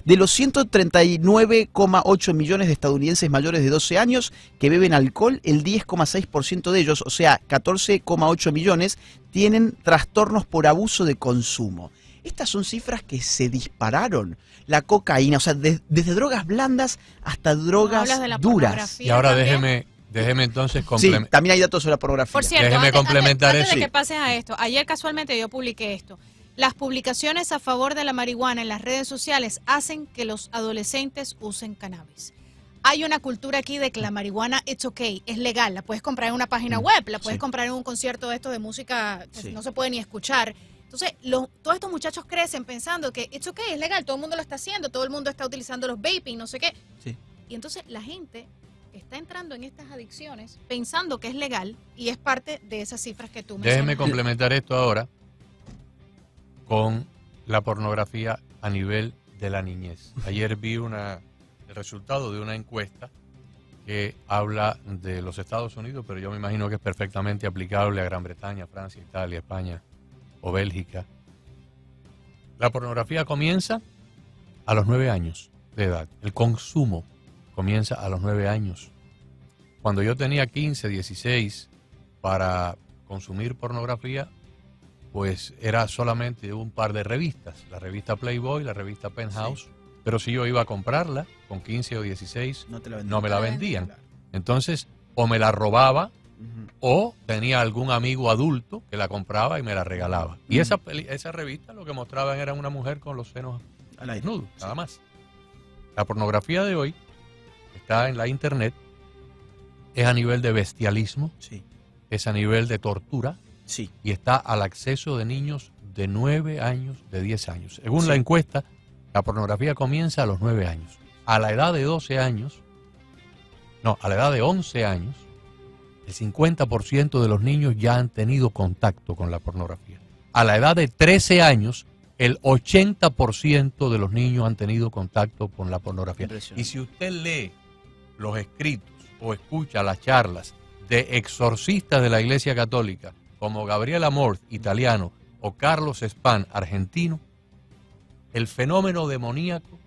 De los 139,8 millones de estadounidenses mayores de 12 años que beben alcohol, el 10,6% de ellos, o sea, 14,8 millones, tienen trastornos por abuso de consumo. Estas son cifras que se dispararon. La cocaína, o sea, desde drogas blandas hasta drogas duras. Y ahora déjeme entonces complementar. Sí, también hay datos sobre la pornografía. Por cierto, déjeme complementar antes eso. de que pases a esto, ayer casualmente yo publiqué esto. Las publicaciones a favor de la marihuana en las redes sociales hacen que los adolescentes usen cannabis. Hay una cultura aquí de que la marihuana it's okay, es legal, la puedes comprar en una página web, la puedes comprar en un concierto de esto de música que no se puede ni escuchar. Entonces, todos estos muchachos crecen pensando que it's okay, es legal, todo el mundo lo está haciendo, todo el mundo está utilizando los vaping, no sé qué. Sí. Y entonces la gente está entrando en estas adicciones pensando que es legal y es parte de esas cifras que tú mencionas. Déjeme complementar esto ahora con la pornografía a nivel de la niñez. Ayer vi el resultado de una encuesta que habla de los Estados Unidos, pero yo me imagino que es perfectamente aplicable a Gran Bretaña, Francia, Italia, España o Bélgica. La pornografía comienza a los 9 años de edad. El consumo comienza a los 9 años. Cuando yo tenía 15, 16 para consumir pornografía, pues era solamente un par de revistas, la revista Playboy, la revista Penthouse, sí. Pero si yo iba a comprarla con 15 o 16, no me la vendían. Entonces, o me la robaba, o tenía algún amigo adulto que la compraba y me la regalaba. Y esa revista lo que mostraban era una mujer con los senos desnudos, nada más. La pornografía de hoy está en la internet, es a nivel de bestialismo, es a nivel de tortura, y está al acceso de niños de 9 años, de 10 años. Según la encuesta, la pornografía comienza a los 9 años. A la edad de 11 años, el 50% de los niños ya han tenido contacto con la pornografía. A la edad de 13 años, el 80% de los niños han tenido contacto con la pornografía. Y si usted lee los escritos o escucha las charlas de exorcistas de la Iglesia Católica, como Gabriel Amorth, italiano, o Carlos Spahn, argentino, el fenómeno demoníaco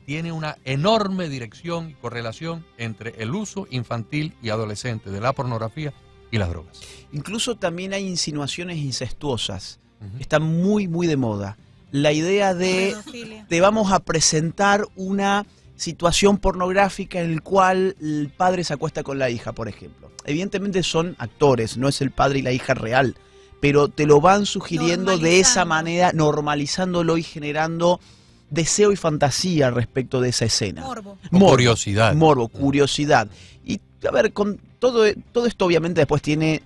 tiene una enorme dirección y correlación entre el uso infantil y adolescente de la pornografía y las drogas. Incluso también hay insinuaciones incestuosas. Está muy, muy de moda. La idea de te vamos a presentar una situación pornográfica en la cual el padre se acuesta con la hija, por ejemplo. Evidentemente son actores, no es el padre y la hija real, pero te lo van sugiriendo de esa manera, normalizándolo y generando deseo y fantasía respecto de esa escena. Morbo. Curiosidad. Morbo, curiosidad. Y a ver, con todo esto obviamente después tiene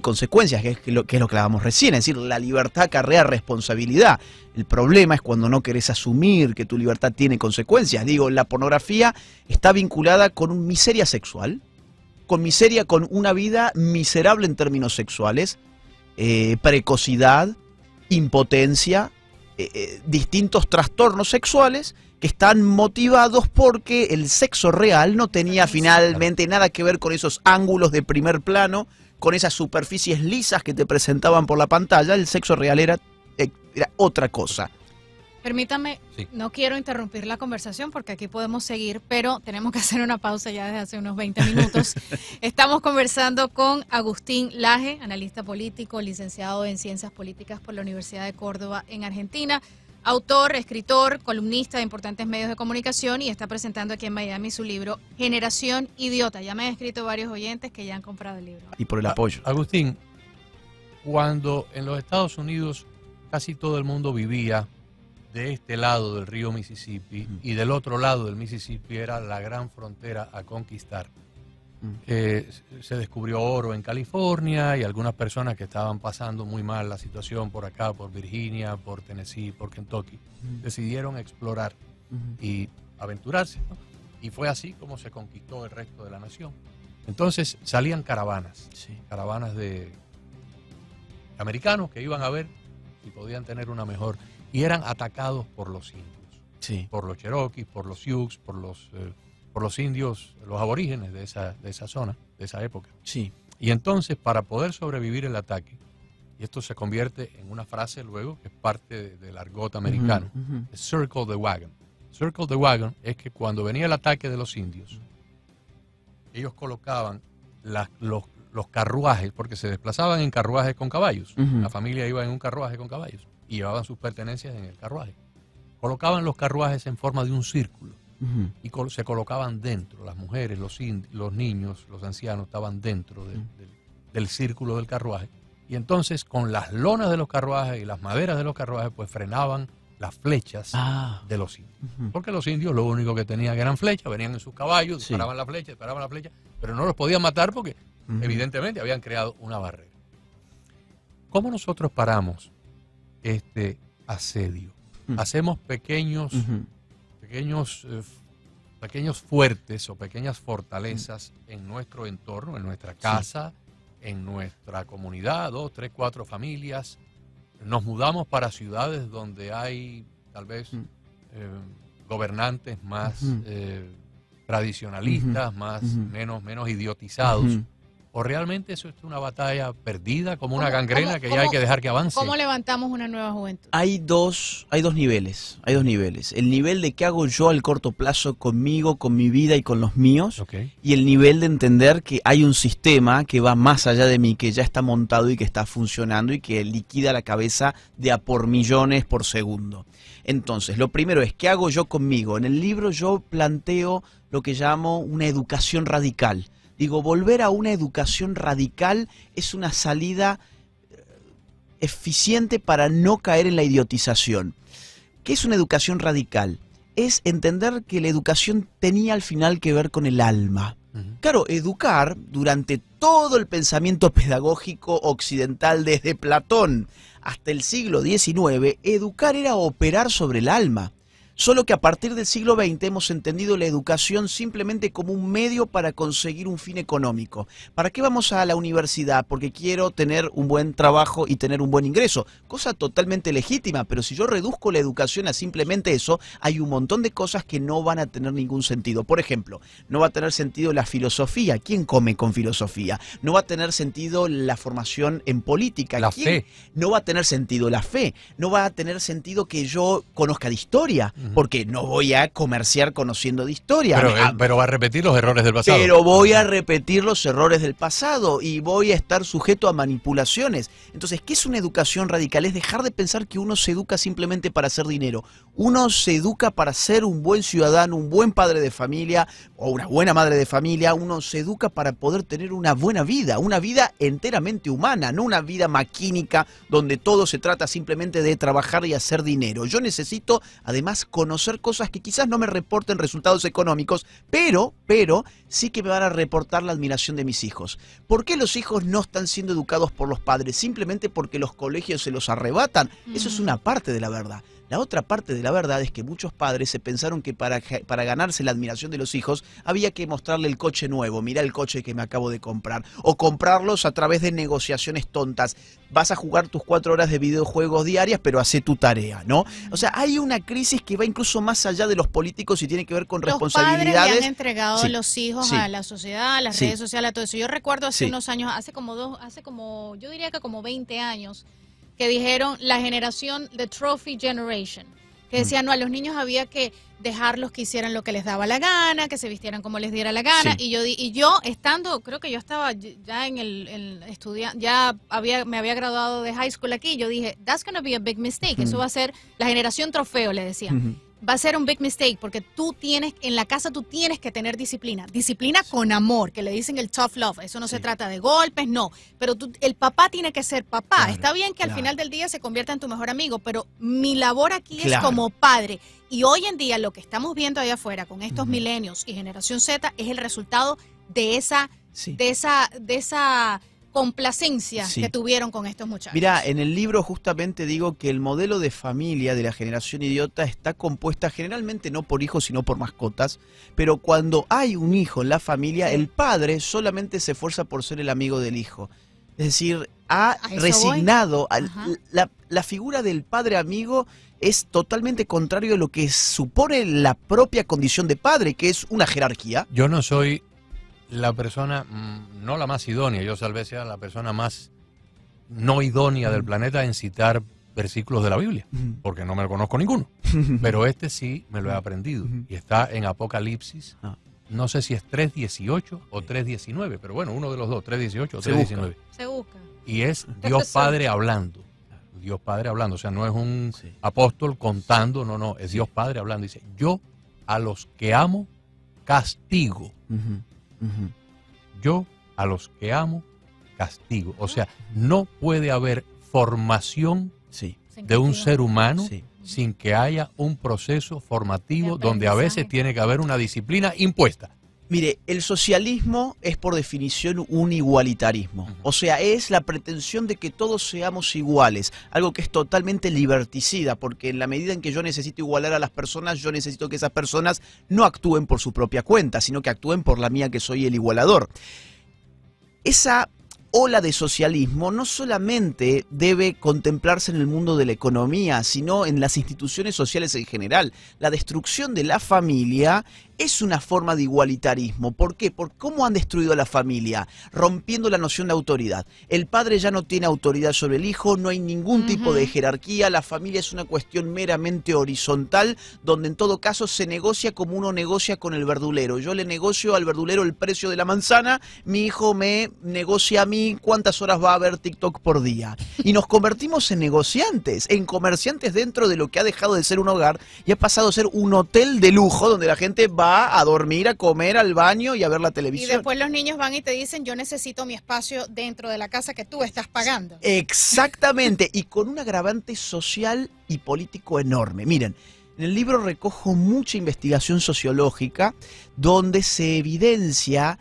consecuencias, que es lo que hablábamos recién, es decir, la libertad acarrea responsabilidad. El problema es cuando no querés asumir que tu libertad tiene consecuencias. Digo, la pornografía está vinculada con miseria sexual, con una vida miserable en términos sexuales, precocidad, impotencia, distintos trastornos sexuales que están motivados porque el sexo real no tenía finalmente nada que ver con esos ángulos de primer plano, con esas superficies lisas que te presentaban por la pantalla. El sexo real era otra cosa. Permítame, Sí. no quiero interrumpir la conversación porque aquí podemos seguir, pero tenemos que hacer una pausa ya desde hace unos 20 minutos. Estamos conversando con Agustín Laje, analista político, licenciado en Ciencias Políticas por la Universidad de Córdoba en Argentina, autor, escritor, columnista de importantes medios de comunicación y está presentando aquí en Miami su libro Generación Idiota. Ya me han escrito varios oyentes que ya han comprado el libro. Y por el apoyo. Agustín, cuando en los Estados Unidos casi todo el mundo vivía de este lado del río Mississippi y del otro lado del Mississippi era la gran frontera a conquistar. Se descubrió oro en California y algunas personas que estaban pasando muy mal la situación por acá, por Virginia, por Tennessee, por Kentucky, decidieron explorar y aventurarse, ¿no? Y fue así como se conquistó el resto de la nación. Entonces salían caravanas, caravanas de americanos que iban a ver si podían tener una mejor, y eran atacados por los indios, por los Cherokees, por los Sioux, por los indios, los aborígenes de esa zona, de esa época. Y entonces, para poder sobrevivir el ataque, y esto se convierte en una frase luego que es parte del argot americano, circle the wagon. Circle the wagon es que cuando venía el ataque de los indios, ellos colocaban los carruajes, porque se desplazaban en carruajes con caballos. La familia iba en un carruaje con caballos y llevaban sus pertenencias en el carruaje. Colocaban los carruajes en forma de un círculo y se colocaban dentro. Las mujeres, los niños, los ancianos estaban dentro del círculo del carruaje. Y entonces con las lonas de los carruajes y las maderas de los carruajes pues frenaban las flechas de los indios. Porque los indios lo único que tenían eran flechas, venían en sus caballos, disparaban la flecha, pero no los podían matar porque evidentemente habían creado una barrera. ¿Cómo nosotros paramos este asedio? Hacemos pequeños fuertes o pequeñas fortalezas en nuestro entorno, en nuestra casa, en nuestra comunidad, 2, 3, 4 familias. Nos mudamos para ciudades donde hay tal vez gobernantes más tradicionalistas, menos idiotizados. ¿O realmente eso es una batalla perdida, como una gangrena que ya hay que dejar que avance? ¿Cómo levantamos una nueva juventud? Hay dos niveles. El nivel de qué hago yo al corto plazo conmigo, con mi vida y con los míos. Y el nivel de entender que hay un sistema que va más allá de mí, que ya está montado y que está funcionando y que liquida la cabeza de a por millones por segundo. Entonces, lo primero es qué hago yo conmigo. En el libro yo planteo lo que llamo una educación radical. Digo, volver a una educación radical es una salida eficiente para no caer en la idiotización. ¿Qué es una educación radical? Es entender que la educación tenía al final que ver con el alma. Claro, educar durante todo el pensamiento pedagógico occidental desde Platón hasta el siglo XIX, educar era operar sobre el alma. Solo que a partir del siglo XX hemos entendido la educación simplemente como un medio para conseguir un fin económico. ¿Para qué vamos a la universidad? Porque quiero tener un buen trabajo y tener un buen ingreso. Cosa totalmente legítima, pero si yo reduzco la educación a simplemente eso, hay un montón de cosas que no van a tener ningún sentido. Por ejemplo, no va a tener sentido la filosofía. ¿Quién come con filosofía? No va a tener sentido la formación en política. La fe. No va a tener sentido la fe. No va a tener sentido que yo conozca de historia. Porque no voy a comerciar conociendo de historia. Pero va a repetir los errores del pasado. Pero voy a repetir los errores del pasado y voy a estar sujeto a manipulaciones. Entonces, ¿qué es una educación radical? Es dejar de pensar que uno se educa simplemente para hacer dinero. Uno se educa para ser un buen ciudadano, un buen padre de familia o una buena madre de familia. Uno se educa para poder tener una buena vida, una vida enteramente humana, no una vida maquínica donde todo se trata simplemente de trabajar y hacer dinero. Yo necesito, además, conocer cosas que quizás no me reporten resultados económicos, pero sí que me van a reportar la admiración de mis hijos. ¿Por qué los hijos no están siendo educados por los padres? Simplemente porque los colegios se los arrebatan. Eso es una parte de la verdad. La otra parte de la verdad es que muchos padres se pensaron que para ganarse la admiración de los hijos había que mostrarle el coche nuevo, mirá el coche que me acabo de comprar, o comprarlos a través de negociaciones tontas. Vas a jugar tus 4 horas de videojuegos diarias, pero hacé tu tarea, ¿no? O sea, hay una crisis que va incluso más allá de los políticos y tiene que ver con responsabilidades. Los padres le han entregado los hijos a la sociedad, a las redes sociales, a todo eso. Yo recuerdo hace unos años, yo diría que como 20 años, que dijeron la generación, the trophy generation, que decía, no, a los niños había que dejarlos que hicieran lo que les daba la gana, que se vistieran como les diera la gana. Sí. Y yo estando, creo que yo estaba ya en el estudiante, me había graduado de high school aquí, yo dije, that's gonna be a big mistake. Eso va a ser la generación trofeo, le decían. Va a ser un big mistake porque en la casa tú tienes que tener disciplina. Disciplina con amor, que le dicen el tough love. Eso no se trata de golpes, no. Pero el papá tiene que ser papá. Claro, está bien que al final del día se convierta en tu mejor amigo, pero mi labor aquí es como padre. Y hoy en día lo que estamos viendo allá afuera con estos milenios y generación Z es el resultado de esa complacencia que tuvieron con estos muchachos. Mira, en el libro justamente digo que el modelo de familia de la generación idiota está compuesta generalmente no por hijos sino por mascotas, pero cuando hay un hijo en la familia, el padre solamente se esfuerza por ser el amigo del hijo. Es decir, ha resignado, la figura del padre amigo es totalmente contrario a lo que supone la propia condición de padre, que es una jerarquía. Yo no soy la persona, no la más idónea, yo tal vez sea la persona más no idónea del planeta en citar versículos de la Biblia, porque no me lo conozco ninguno, pero este sí me lo he aprendido y está en Apocalipsis, no sé si es 3.18 o 3.19, pero bueno, uno de los dos, 3.18 o 3.19. Se busca. Y es Dios Padre hablando, Dios Padre hablando, o sea, no es un apóstol contando, no, es Dios Padre hablando, dice, yo a los que amo castigo. Yo a los que amo castigo. O sea, no puede haber formación de un ser humano sin que haya un proceso formativo donde a veces tiene que haber una disciplina impuesta. Mire, el socialismo es por definición un igualitarismo. O sea, es la pretensión de que todos seamos iguales. Algo que es totalmente liberticida, porque en la medida en que yo necesito igualar a las personas, yo necesito que esas personas no actúen por su propia cuenta, sino que actúen por la mía, que soy el igualador. Esa ola de socialismo no solamente debe contemplarse en el mundo de la economía, sino en las instituciones sociales en general. La destrucción de la familia es una forma de igualitarismo. ¿Por qué? Por cómo han destruido a la familia, rompiendo la noción de autoridad. El padre ya no tiene autoridad sobre el hijo, no hay ningún tipo de jerarquía, la familia es una cuestión meramente horizontal, donde en todo caso se negocia como uno negocia con el verdulero. Yo le negocio al verdulero el precio de la manzana, mi hijo me negocia a mí cuántas horas va a ver TikTok por día. Y nos convertimos en negociantes, en comerciantes dentro de lo que ha dejado de ser un hogar y ha pasado a ser un hotel de lujo donde la gente va a dormir, a comer, al baño y a ver la televisión. Y después los niños van y te dicen, yo necesito mi espacio dentro de la casa que tú estás pagando. Exactamente, y con un agravante social y político enorme. Miren, en el libro recojo mucha investigación sociológica donde se evidencia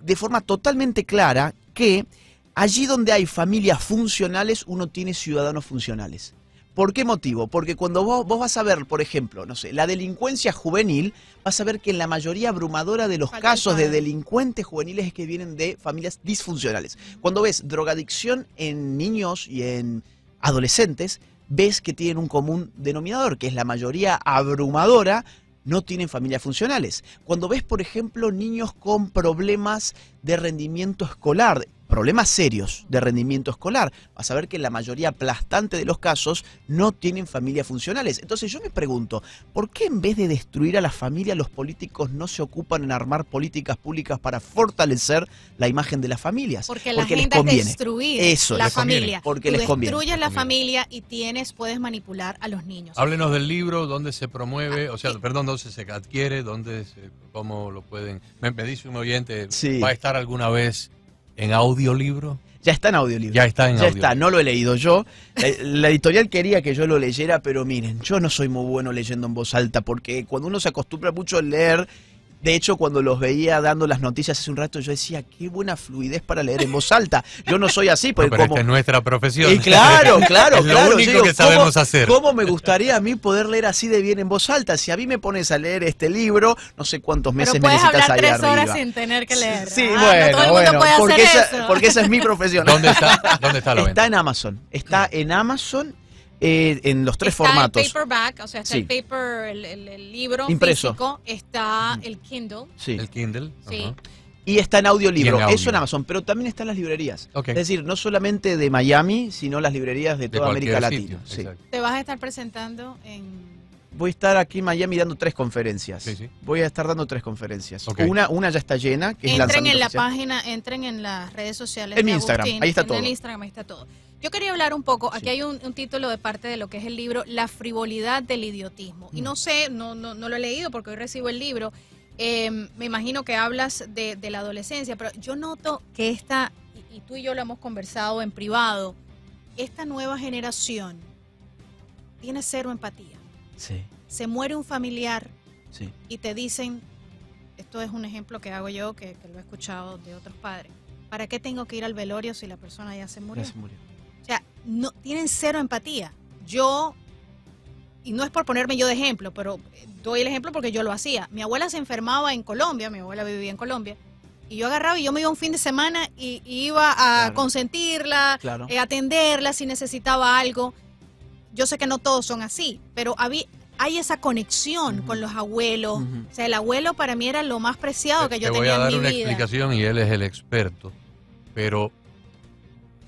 de forma totalmente clara que allí donde hay familias funcionales, uno tiene ciudadanos funcionales. ¿Por qué motivo? Porque cuando vos vas a ver, por ejemplo, no sé, la delincuencia juvenil, vas a ver que en la mayoría abrumadora de los casos de delincuentes juveniles es que vienen de familias disfuncionales. Cuando ves drogadicción en niños y en adolescentes, ves que tienen un común denominador, que es la mayoría abrumadora no tienen familias funcionales. Cuando ves, por ejemplo, niños con problemas de rendimiento escolar, problemas serios de rendimiento escolar, vas a ver que en la mayoría aplastante de los casos no tienen familias funcionales. Entonces yo me pregunto, ¿por qué en vez de destruir a la familia los políticos no se ocupan en armar políticas públicas para fortalecer la imagen de las familias? Porque la agenda es destruir la familia. Porque tú les conviene. Destruyes la familia y puedes manipular a los niños. Háblenos del libro, dónde se promueve, o sea, perdón, dónde se adquiere, cómo lo pueden... Me dice un oyente, ¿va a estar alguna vez en audiolibro? Ya está en audiolibro. Ya está en audiolibro. Ya está, no lo he leído yo. La editorial quería que yo lo leyera, pero miren, yo no soy muy bueno leyendo en voz alta, porque cuando uno se acostumbra mucho a leer, de hecho cuando los veía dando las noticias hace un rato, yo decía, qué buena fluidez para leer en voz alta. Yo no soy así. Porque pero esta es nuestra profesión. Y claro. Es lo único que sabemos hacer. ¿Cómo me gustaría a mí poder leer así de bien en voz alta? Si a mí me pones a leer este libro, no sé cuántos meses me necesitas ahí arriba. Pero puedes hablar 3 horas sin tener que leer. Sí, no todo el mundo puede hacer eso. Porque esa es mi profesión. ¿Dónde está la venta? Está en Amazon. Está en Amazon. En los 3 formatos. Está el paperback, o sea, está el paper, el libro impreso físico, está el Kindle. Sí. El Kindle. Sí. Y está en audiolibro, audio. eso en Amazon, pero también está en las librerías. Okay. Es decir, no solamente de Miami, sino las librerías de toda América Latina. Sí. Te vas a estar presentando Voy a estar aquí en Miami dando 3 conferencias. Sí, sí. Voy a estar dando 3 conferencias. Okay. Una ya está llena, que es Entren en la oficial. página, entren en las redes sociales En de mi Instagram, Agustín, ahí está en todo. el Instagram, ahí está todo. Yo quería hablar un poco, aquí Sí. hay un título de parte de lo que es el libro, La frivolidad del idiotismo. Y no sé, no lo he leído porque hoy recibo el libro. Me imagino que hablas de la adolescencia, pero yo noto que y tú y yo lo hemos conversado en privado, esta nueva generación tiene cero empatía. Sí, Se muere un familiar sí. y te dicen, esto es un ejemplo que hago yo, que lo he escuchado de otros padres, ¿para qué tengo que ir al velorio si la persona ya se murió? Ya se murió. O sea, no tienen cero empatía. Y no es por ponerme yo de ejemplo, pero doy el ejemplo porque yo lo hacía. Mi abuela se enfermaba en Colombia, mi abuela vivía en Colombia, y yo agarraba y yo me iba un fin de semana y iba a Claro. consentirla, Claro. atenderla si necesitaba algo. Yo sé que no todos son así, pero hay esa conexión Ujú. con los abuelos. Ujú. O sea, el abuelo para mí era lo más preciado que yo Te voy tenía a dar en mi una vida. explicación y él es el experto. Pero,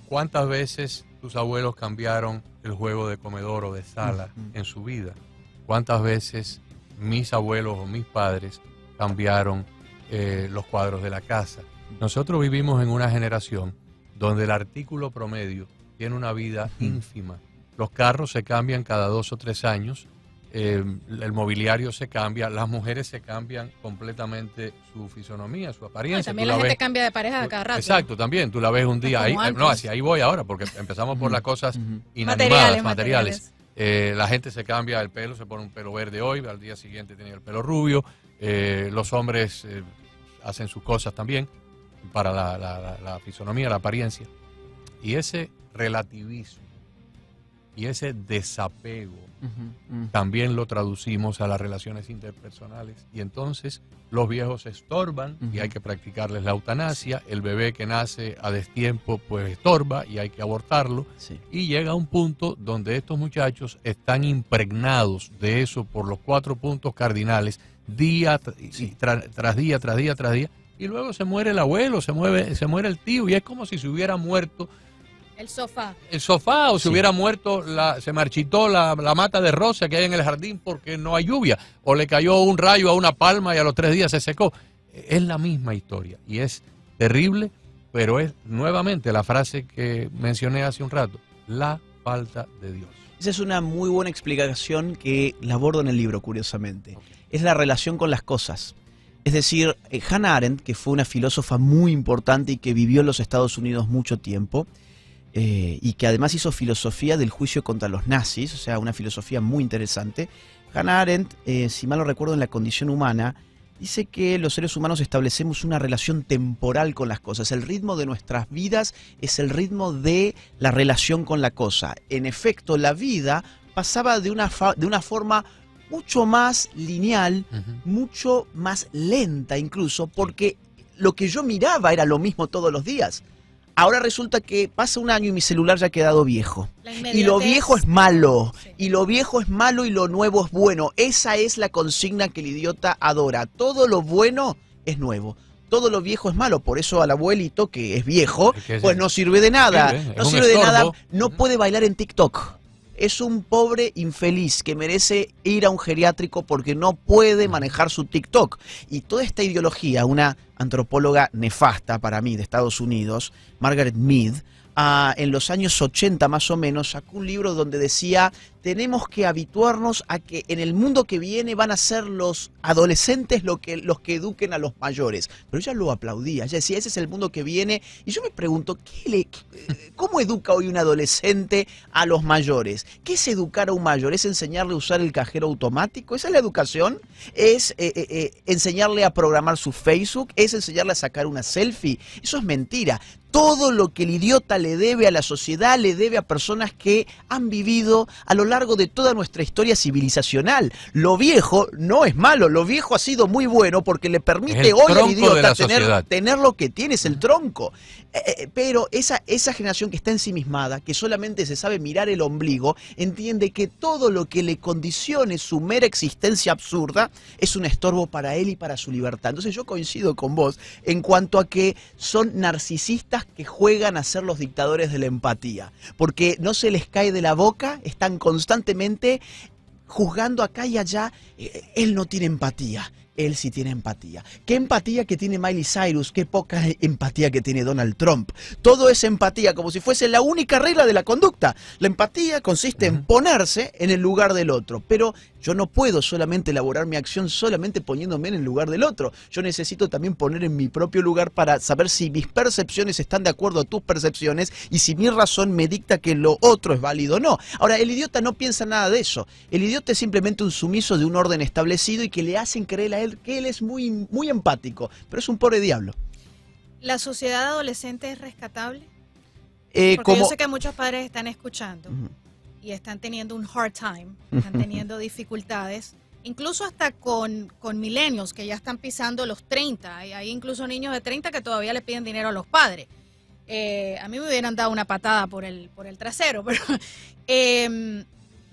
¿cuántas veces tus abuelos cambiaron el juego de comedor o de sala Ujú. en su vida? ¿Cuántas veces mis abuelos o mis padres cambiaron los cuadros de la casa? Nosotros vivimos en una generación donde el artículo promedio tiene una vida ínfima. Los carros se cambian cada 2 o 3 años, el mobiliario se cambia, las mujeres se cambian completamente su fisonomía, su No, y apariencia. también Tú la gente ves- cambia de pareja de cada rato. Exacto, también. Tú la ves un día. como Ahí, antes. no, hacia ahí voy ahora, porque empezamos por Ujú. las cosas Ujú. inanimadas, materiales. La gente se cambia el pelo, se pone un pelo verde hoy, al día siguiente tiene el pelo rubio. Los hombres hacen sus cosas también para la fisonomía, la apariencia. Y ese relativismo y ese desapego Ujú. Ujú. también lo traducimos a las relaciones interpersonales y entonces los viejos estorban y Ujú. hay que practicarles la eutanasia, el bebé que nace a destiempo pues estorba y hay que abortarlo Sí. y llega un punto donde estos muchachos están impregnados de eso por los 4 puntos cardinales día tras día, tras día, tras día y luego se muere el abuelo, se muere el tío y es como si se hubiera muerto El sofá. el sofá o se Sí. hubiera muerto, se marchitó la mata de rosa que hay en el jardín porque no hay lluvia o le cayó un rayo a una palma y a los 3 días se secó. Es la misma historia y es terrible, pero es nuevamente la frase que mencioné hace un rato, la falta de Dios. Esa es una muy buena explicación que la abordo en el libro, curiosamente. Es la relación con las cosas. Es decir, Hannah Arendt, que fue una filósofa muy importante y que vivió en los Estados Unidos mucho tiempo, y que además hizo filosofía del juicio contra los nazis, o sea, una filosofía muy interesante. Hannah Arendt, si mal no recuerdo, en La condición humana, dice que los seres humanos establecemos una relación temporal con las cosas. El ritmo de nuestras vidas es el ritmo de la relación con la cosa. En efecto, la vida pasaba de una forma mucho más lineal, mucho más lenta incluso, porque lo que yo miraba era lo mismo todos los días. Ahora resulta que pasa un año y mi celular ya ha quedado viejo. Y lo viejo es malo. Sí. Y lo viejo es malo y lo nuevo es bueno. Esa es la consigna que el idiota adora. Todo lo bueno es nuevo. Todo lo viejo es malo. Por eso al abuelito, que es viejo, Es que pues no sirve de nada. sirve, es No un sirve de estorbo. nada. No puede bailar en TikTok. Es un pobre infeliz que merece ir a un geriátrico porque no puede manejar su TikTok. Y toda esta ideología, una antropóloga nefasta para mí de Estados Unidos, Margaret Mead, en los años 80 más o menos, sacó un libro donde decía: tenemos que habituarnos a que en el mundo que viene van a ser los adolescentes los que eduquen a los mayores. Pero ella lo aplaudía, ella decía, ese es el mundo que viene. Y yo me pregunto, ¿cómo educa hoy un adolescente a los mayores? ¿Qué es educar a un mayor? ¿Es enseñarle a usar el cajero automático? ¿Esa es la educación? ¿Es enseñarle a programar su Facebook? ¿Es enseñarle a sacar una selfie? Eso es mentira. Todo lo que el idiota le debe a la sociedad, le debe a personas que han vivido a lo largo de toda nuestra historia civilizacional. Lo viejo no es malo, lo viejo ha sido muy bueno porque le permite hoy al idiota tener lo que tiene, es el tronco. Pero esa generación que está ensimismada, que solamente se sabe mirar el ombligo, entiende que todo lo que le condicione su mera existencia absurda es un estorbo para él y para su libertad. Entonces yo coincido con vos en cuanto a que son narcisistas que juegan a ser los dictadores de la empatía, porque no se les cae de la boca, están constantemente juzgando acá y allá, él no tiene empatía. Él sí tiene empatía. ¿Qué empatía que tiene Miley Cyrus? ¿Qué poca empatía que tiene Donald Trump? Todo es empatía, como si fuese la única regla de la conducta. La empatía consiste en ponerse en el lugar del otro. Pero yo no puedo solamente elaborar mi acción solamente poniéndome en el lugar del otro. Yo necesito también poner en mi propio lugar para saber si mis percepciones están de acuerdo a tus percepciones y si mi razón me dicta que lo otro es válido o no. Ahora, el idiota no piensa nada de eso. El idiota es simplemente un sumiso de un orden establecido y que le hacen creer a él que él es muy, muy empático, pero es un pobre diablo. ¿La sociedad adolescente es rescatable? Porque yo sé que muchos padres están escuchando y están teniendo un hard time, están teniendo dificultades, incluso hasta con millennials que ya están pisando los 30. Hay incluso niños de 30 que todavía le piden dinero a los padres. A mí me hubieran dado una patada por el trasero, pero...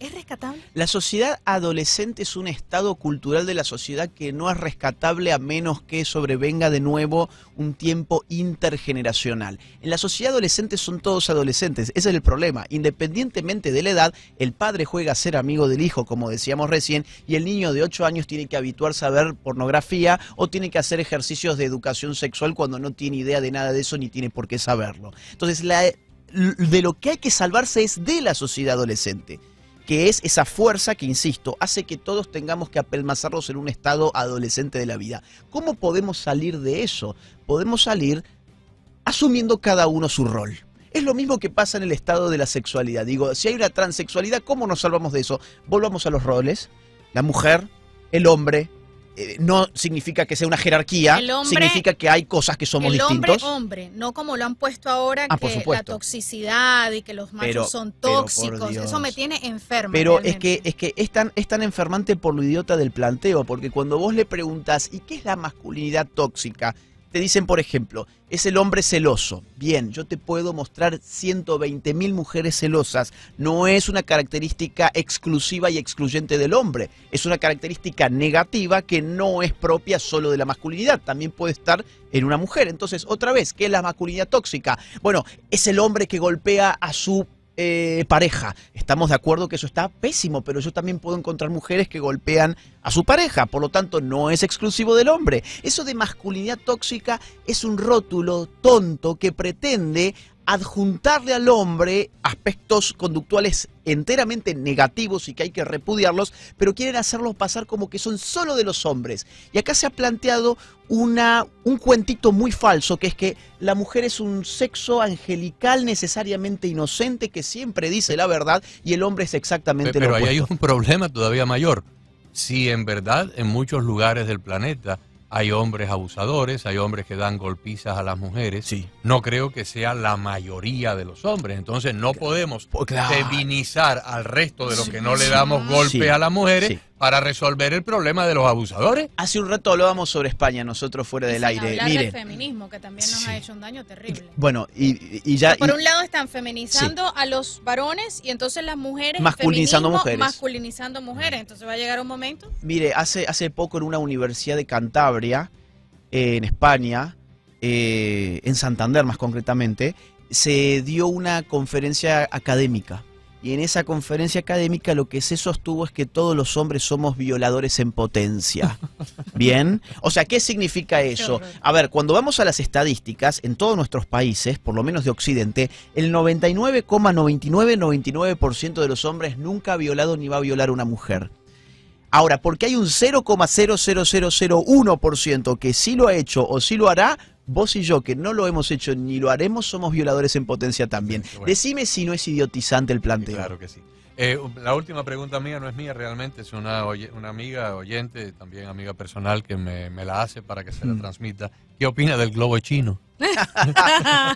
¿Es rescatable? La sociedad adolescente es un estado cultural de la sociedad que no es rescatable a menos que sobrevenga de nuevo un tiempo intergeneracional. En la sociedad adolescente son todos adolescentes, ese es el problema. Independientemente de la edad, el padre juega a ser amigo del hijo, como decíamos recién, y el niño de 8 años tiene que habituarse a ver pornografía o tiene que hacer ejercicios de educación sexual cuando no tiene idea de nada de eso ni tiene por qué saberlo. Entonces, de lo que hay que salvarse es de la sociedad adolescente, que es esa fuerza que, insisto, hace que todos tengamos que apelmazarnos en un estado adolescente de la vida. ¿Cómo podemos salir de eso? Podemos salir asumiendo cada uno su rol. Es lo mismo que pasa en el estado de la sexualidad. Digo, si hay una transexualidad, ¿cómo nos salvamos de eso? Volvamos a los roles. La mujer, el hombre. No significa que sea una jerarquía, significa que hay cosas que somos distintos. Hombre, no como lo han puesto ahora, que la toxicidad y que los machos son tóxicos, eso me tiene enferma. Pero realmente. es que es tan enfermante por lo idiota del planteo, porque cuando vos le preguntas, ¿y qué es la masculinidad tóxica? Te dicen, por ejemplo, es el hombre celoso. Bien, yo te puedo mostrar 120.000 mujeres celosas. No es una característica exclusiva y excluyente del hombre. Es una característica negativa que no es propia solo de la masculinidad. También puede estar en una mujer. Entonces, otra vez, ¿qué es la masculinidad tóxica? Bueno, es el hombre que golpea a su pareja. Estamos de acuerdo que eso está pésimo, pero yo también puedo encontrar mujeres que golpean a su pareja, por lo tanto no es exclusivo del hombre. Eso de masculinidad tóxica es un rótulo tonto que pretende adjuntarle al hombre aspectos conductuales enteramente negativos y que hay que repudiarlos, pero quieren hacerlos pasar como que son solo de los hombres. Y acá se ha planteado un cuentito muy falso, que es que la mujer es un sexo angelical necesariamente inocente que siempre dice la verdad y el hombre es exactamente lo opuesto. Pero ahí hay un problema todavía mayor. Si en verdad en muchos lugares del planeta hay hombres abusadores, hay hombres que dan golpizas a las mujeres. Sí. No creo que sea la mayoría de los hombres. Entonces no podemos divinizar al resto de los que no le damos golpes a las mujeres para resolver el problema de los abusadores. Hace un rato hablábamos sobre España, nosotros fuera del aire. Hablar del feminismo, que también nos ha hecho un daño terrible. Bueno, y ya... Por un lado están feminizando a los varones y entonces las mujeres... Masculinizando mujeres. Masculinizando mujeres. Entonces va a llegar un momento... Mire, hace poco en una universidad de Cantabria, en España, en Santander más concretamente, se dio una conferencia académica. Y en esa conferencia académica lo que se sostuvo es que todos los hombres somos violadores en potencia. ¿Bien? O sea, ¿qué significa eso? A ver, cuando vamos a las estadísticas, en todos nuestros países, por lo menos de Occidente, el 99,99% de los hombres nunca ha violado ni va a violar a una mujer. Ahora, porque hay un 0,00001% que sí lo ha hecho o sí lo hará, vos y yo, que no lo hemos hecho ni lo haremos, somos violadores en potencia también. Bueno. Decime si no es idiotizante el planteo. Claro que sí. La última pregunta mía no es mía realmente, es una amiga oyente, también amiga personal, que me la hace para que se la transmita. ¿Qué opina del globo chino?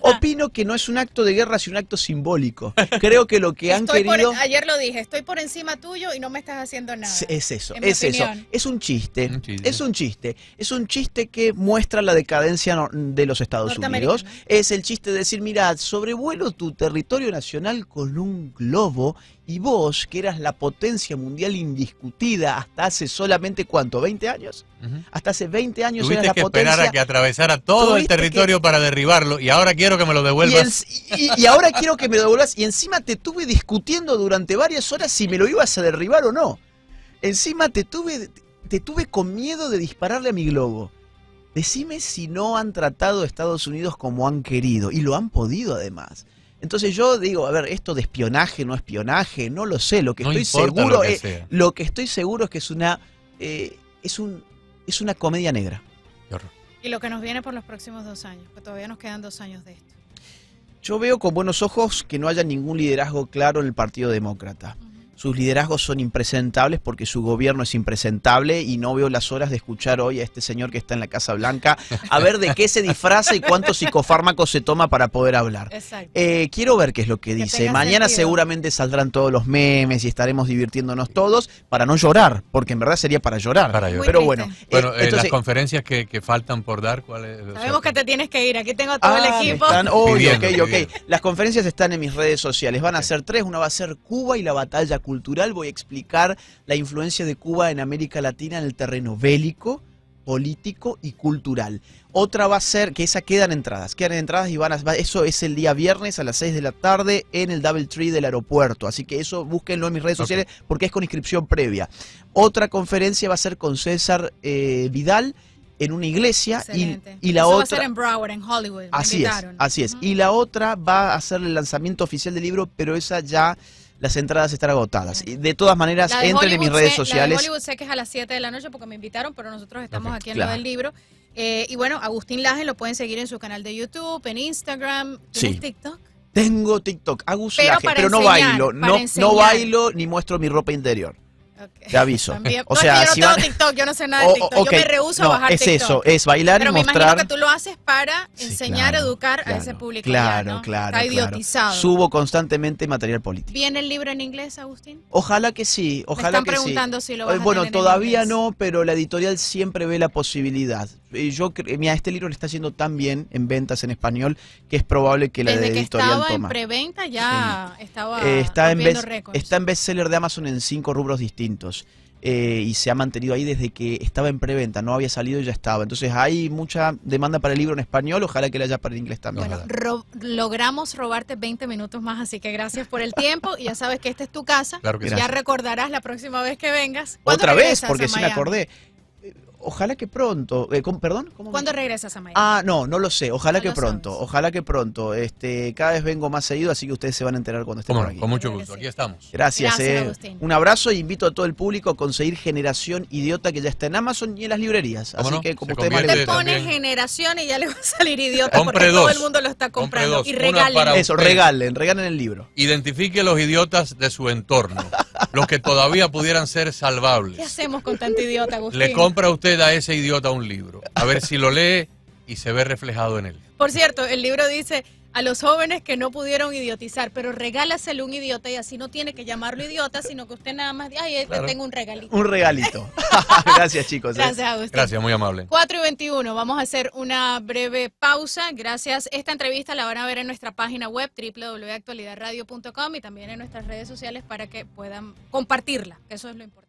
Opino que no es un acto de guerra, sino un acto simbólico. Creo que lo que han querido... Ayer lo dije, estoy por encima tuyo y no me estás haciendo nada. Es eso, es eso. Es un chiste, es un chiste. Es un chiste que muestra la decadencia de los Estados Unidos. Es el chiste de decir, mira, sobrevuelo tu territorio nacional con un globo y vos, que eras la potencia mundial indiscutida hasta hace solamente, ¿cuánto? ¿20 años? Hasta hace 20 años eras la potencia. Tuviste que esperar a que atravesara todo el territorio para derribarlo y ahora quiero que me lo devuelvas. Y ahora quiero que me lo devuelvas y encima te tuve discutiendo durante varias horas si me lo ibas a derribar o no. Encima te tuve con miedo de dispararle a mi globo. Decime si no han tratado a Estados Unidos como han querido, y lo han podido además. Entonces yo digo, a ver, esto de espionaje, no espionaje, no lo sé. Lo que estoy seguro es que es una comedia negra. Y lo que nos viene por los próximos 2 años, que todavía nos quedan 2 años de esto. Yo veo con buenos ojos que no haya ningún liderazgo claro en el Partido Demócrata. Sus liderazgos son impresentables porque su gobierno es impresentable y no veo las horas de escuchar hoy a este señor que está en la Casa Blanca a ver de qué se disfraza y cuántos psicofármacos se toma para poder hablar. Quiero ver qué es lo que dice. Mañana seguramente saldrán todos los memes y estaremos divirtiéndonos todos para no llorar, porque en verdad sería para llorar. Pero bueno, entonces, las conferencias que faltan por dar, ¿cuáles? Sabemos que te tienes que ir, aquí tengo a todo el equipo. Las conferencias están en mis redes sociales, van a ser 3, una va a ser Cuba y la batalla cultural. Voy a explicar la influencia de Cuba en América Latina en el terreno bélico, político y cultural. Otra va a ser, que esa quedan entradas y eso es el día viernes a las 6 de la tarde en el Doubletree del aeropuerto, así que eso búsquenlo en mis redes sociales porque es con inscripción previa. Otra conferencia va a ser con César Vidal en una iglesia y la eso otra va a ser en Broward, en Hollywood. Así es. Y la otra va a ser el lanzamiento oficial del libro, pero esa ya las entradas están agotadas. Y de todas maneras, entren en mis redes sociales. La de Hollywood sé que es a las 7 de la noche porque me invitaron, pero nosotros estamos aquí en lo del libro. Y bueno, Agustín Laje lo pueden seguir en su canal de YouTube, en Instagram. ¿Tienes TikTok? Tengo TikTok, Agus Laje, pero no bailo. No bailo ni muestro mi ropa interior. Te aviso. También. O sea, yo no tengo TikTok, yo no sé nada de TikTok. Yo me rehúso a bajar TikTok. Eso, es bailar y mostrar. Pero me imagino que tú lo haces para enseñar, educar a ese público. Claro. Está idiotizado. Subo constantemente material político. ¿Viene el libro en inglés, Agustín? Ojalá que sí, ojalá que sí. Me están preguntando si lo vas a Bueno, tener todavía en no, pero la editorial siempre ve la posibilidad. Mira, este libro le está haciendo tan bien en ventas en español que es probable que la editorial tome. Desde que estaba en preventa ya estaba rompiendo récords. Está en bestseller de Amazon en 5 rubros distintos. Y se ha mantenido ahí desde que estaba en preventa, no había salido y ya estaba. Entonces hay mucha demanda para el libro en español, ojalá que la haya para el inglés también. Bueno, logramos robarte 20 minutos más, así que gracias por el tiempo y ya sabes que esta es tu casa. Claro que ya recordarás la próxima vez que vengas. Otra vez, porque sí me acordé. Ojalá que pronto. ¿Perdón? ¿Cuándo regresas a Miami? No lo sé. Ojalá que pronto. Ojalá que pronto. Cada vez vengo más seguido, así que ustedes se van a enterar cuando esté por aquí. Con mucho gusto. Aquí estamos. Gracias Agustín. Un abrazo y invito a todo el público a conseguir Generación Idiota, que ya está en Amazon y en las librerías. Así que como ustedes te pones Generación y ya le va a salir Idiota porque todo el mundo lo está comprando. Y regalen. Eso, regalen el libro. Identifique los idiotas de su entorno. Los que todavía pudieran ser salvables. ¿Qué hacemos con tanto idiota, Agustín? Le compra usted a ese idiota un libro, a ver si lo lee y se ve reflejado en él. Por cierto, el libro dice a los jóvenes que no pudieron idiotizar, pero regálaselo un idiota y así no tiene que llamarlo idiota, sino que usted nada más dice, ay, le tengo un regalito. Un regalito. Gracias, chicos. Gracias, Agustín. Gracias, muy amable. 4:21, vamos a hacer una breve pausa. Gracias. Esta entrevista la van a ver en nuestra página web, www.actualidadradio.com, y también en nuestras redes sociales para que puedan compartirla, que eso es lo importante.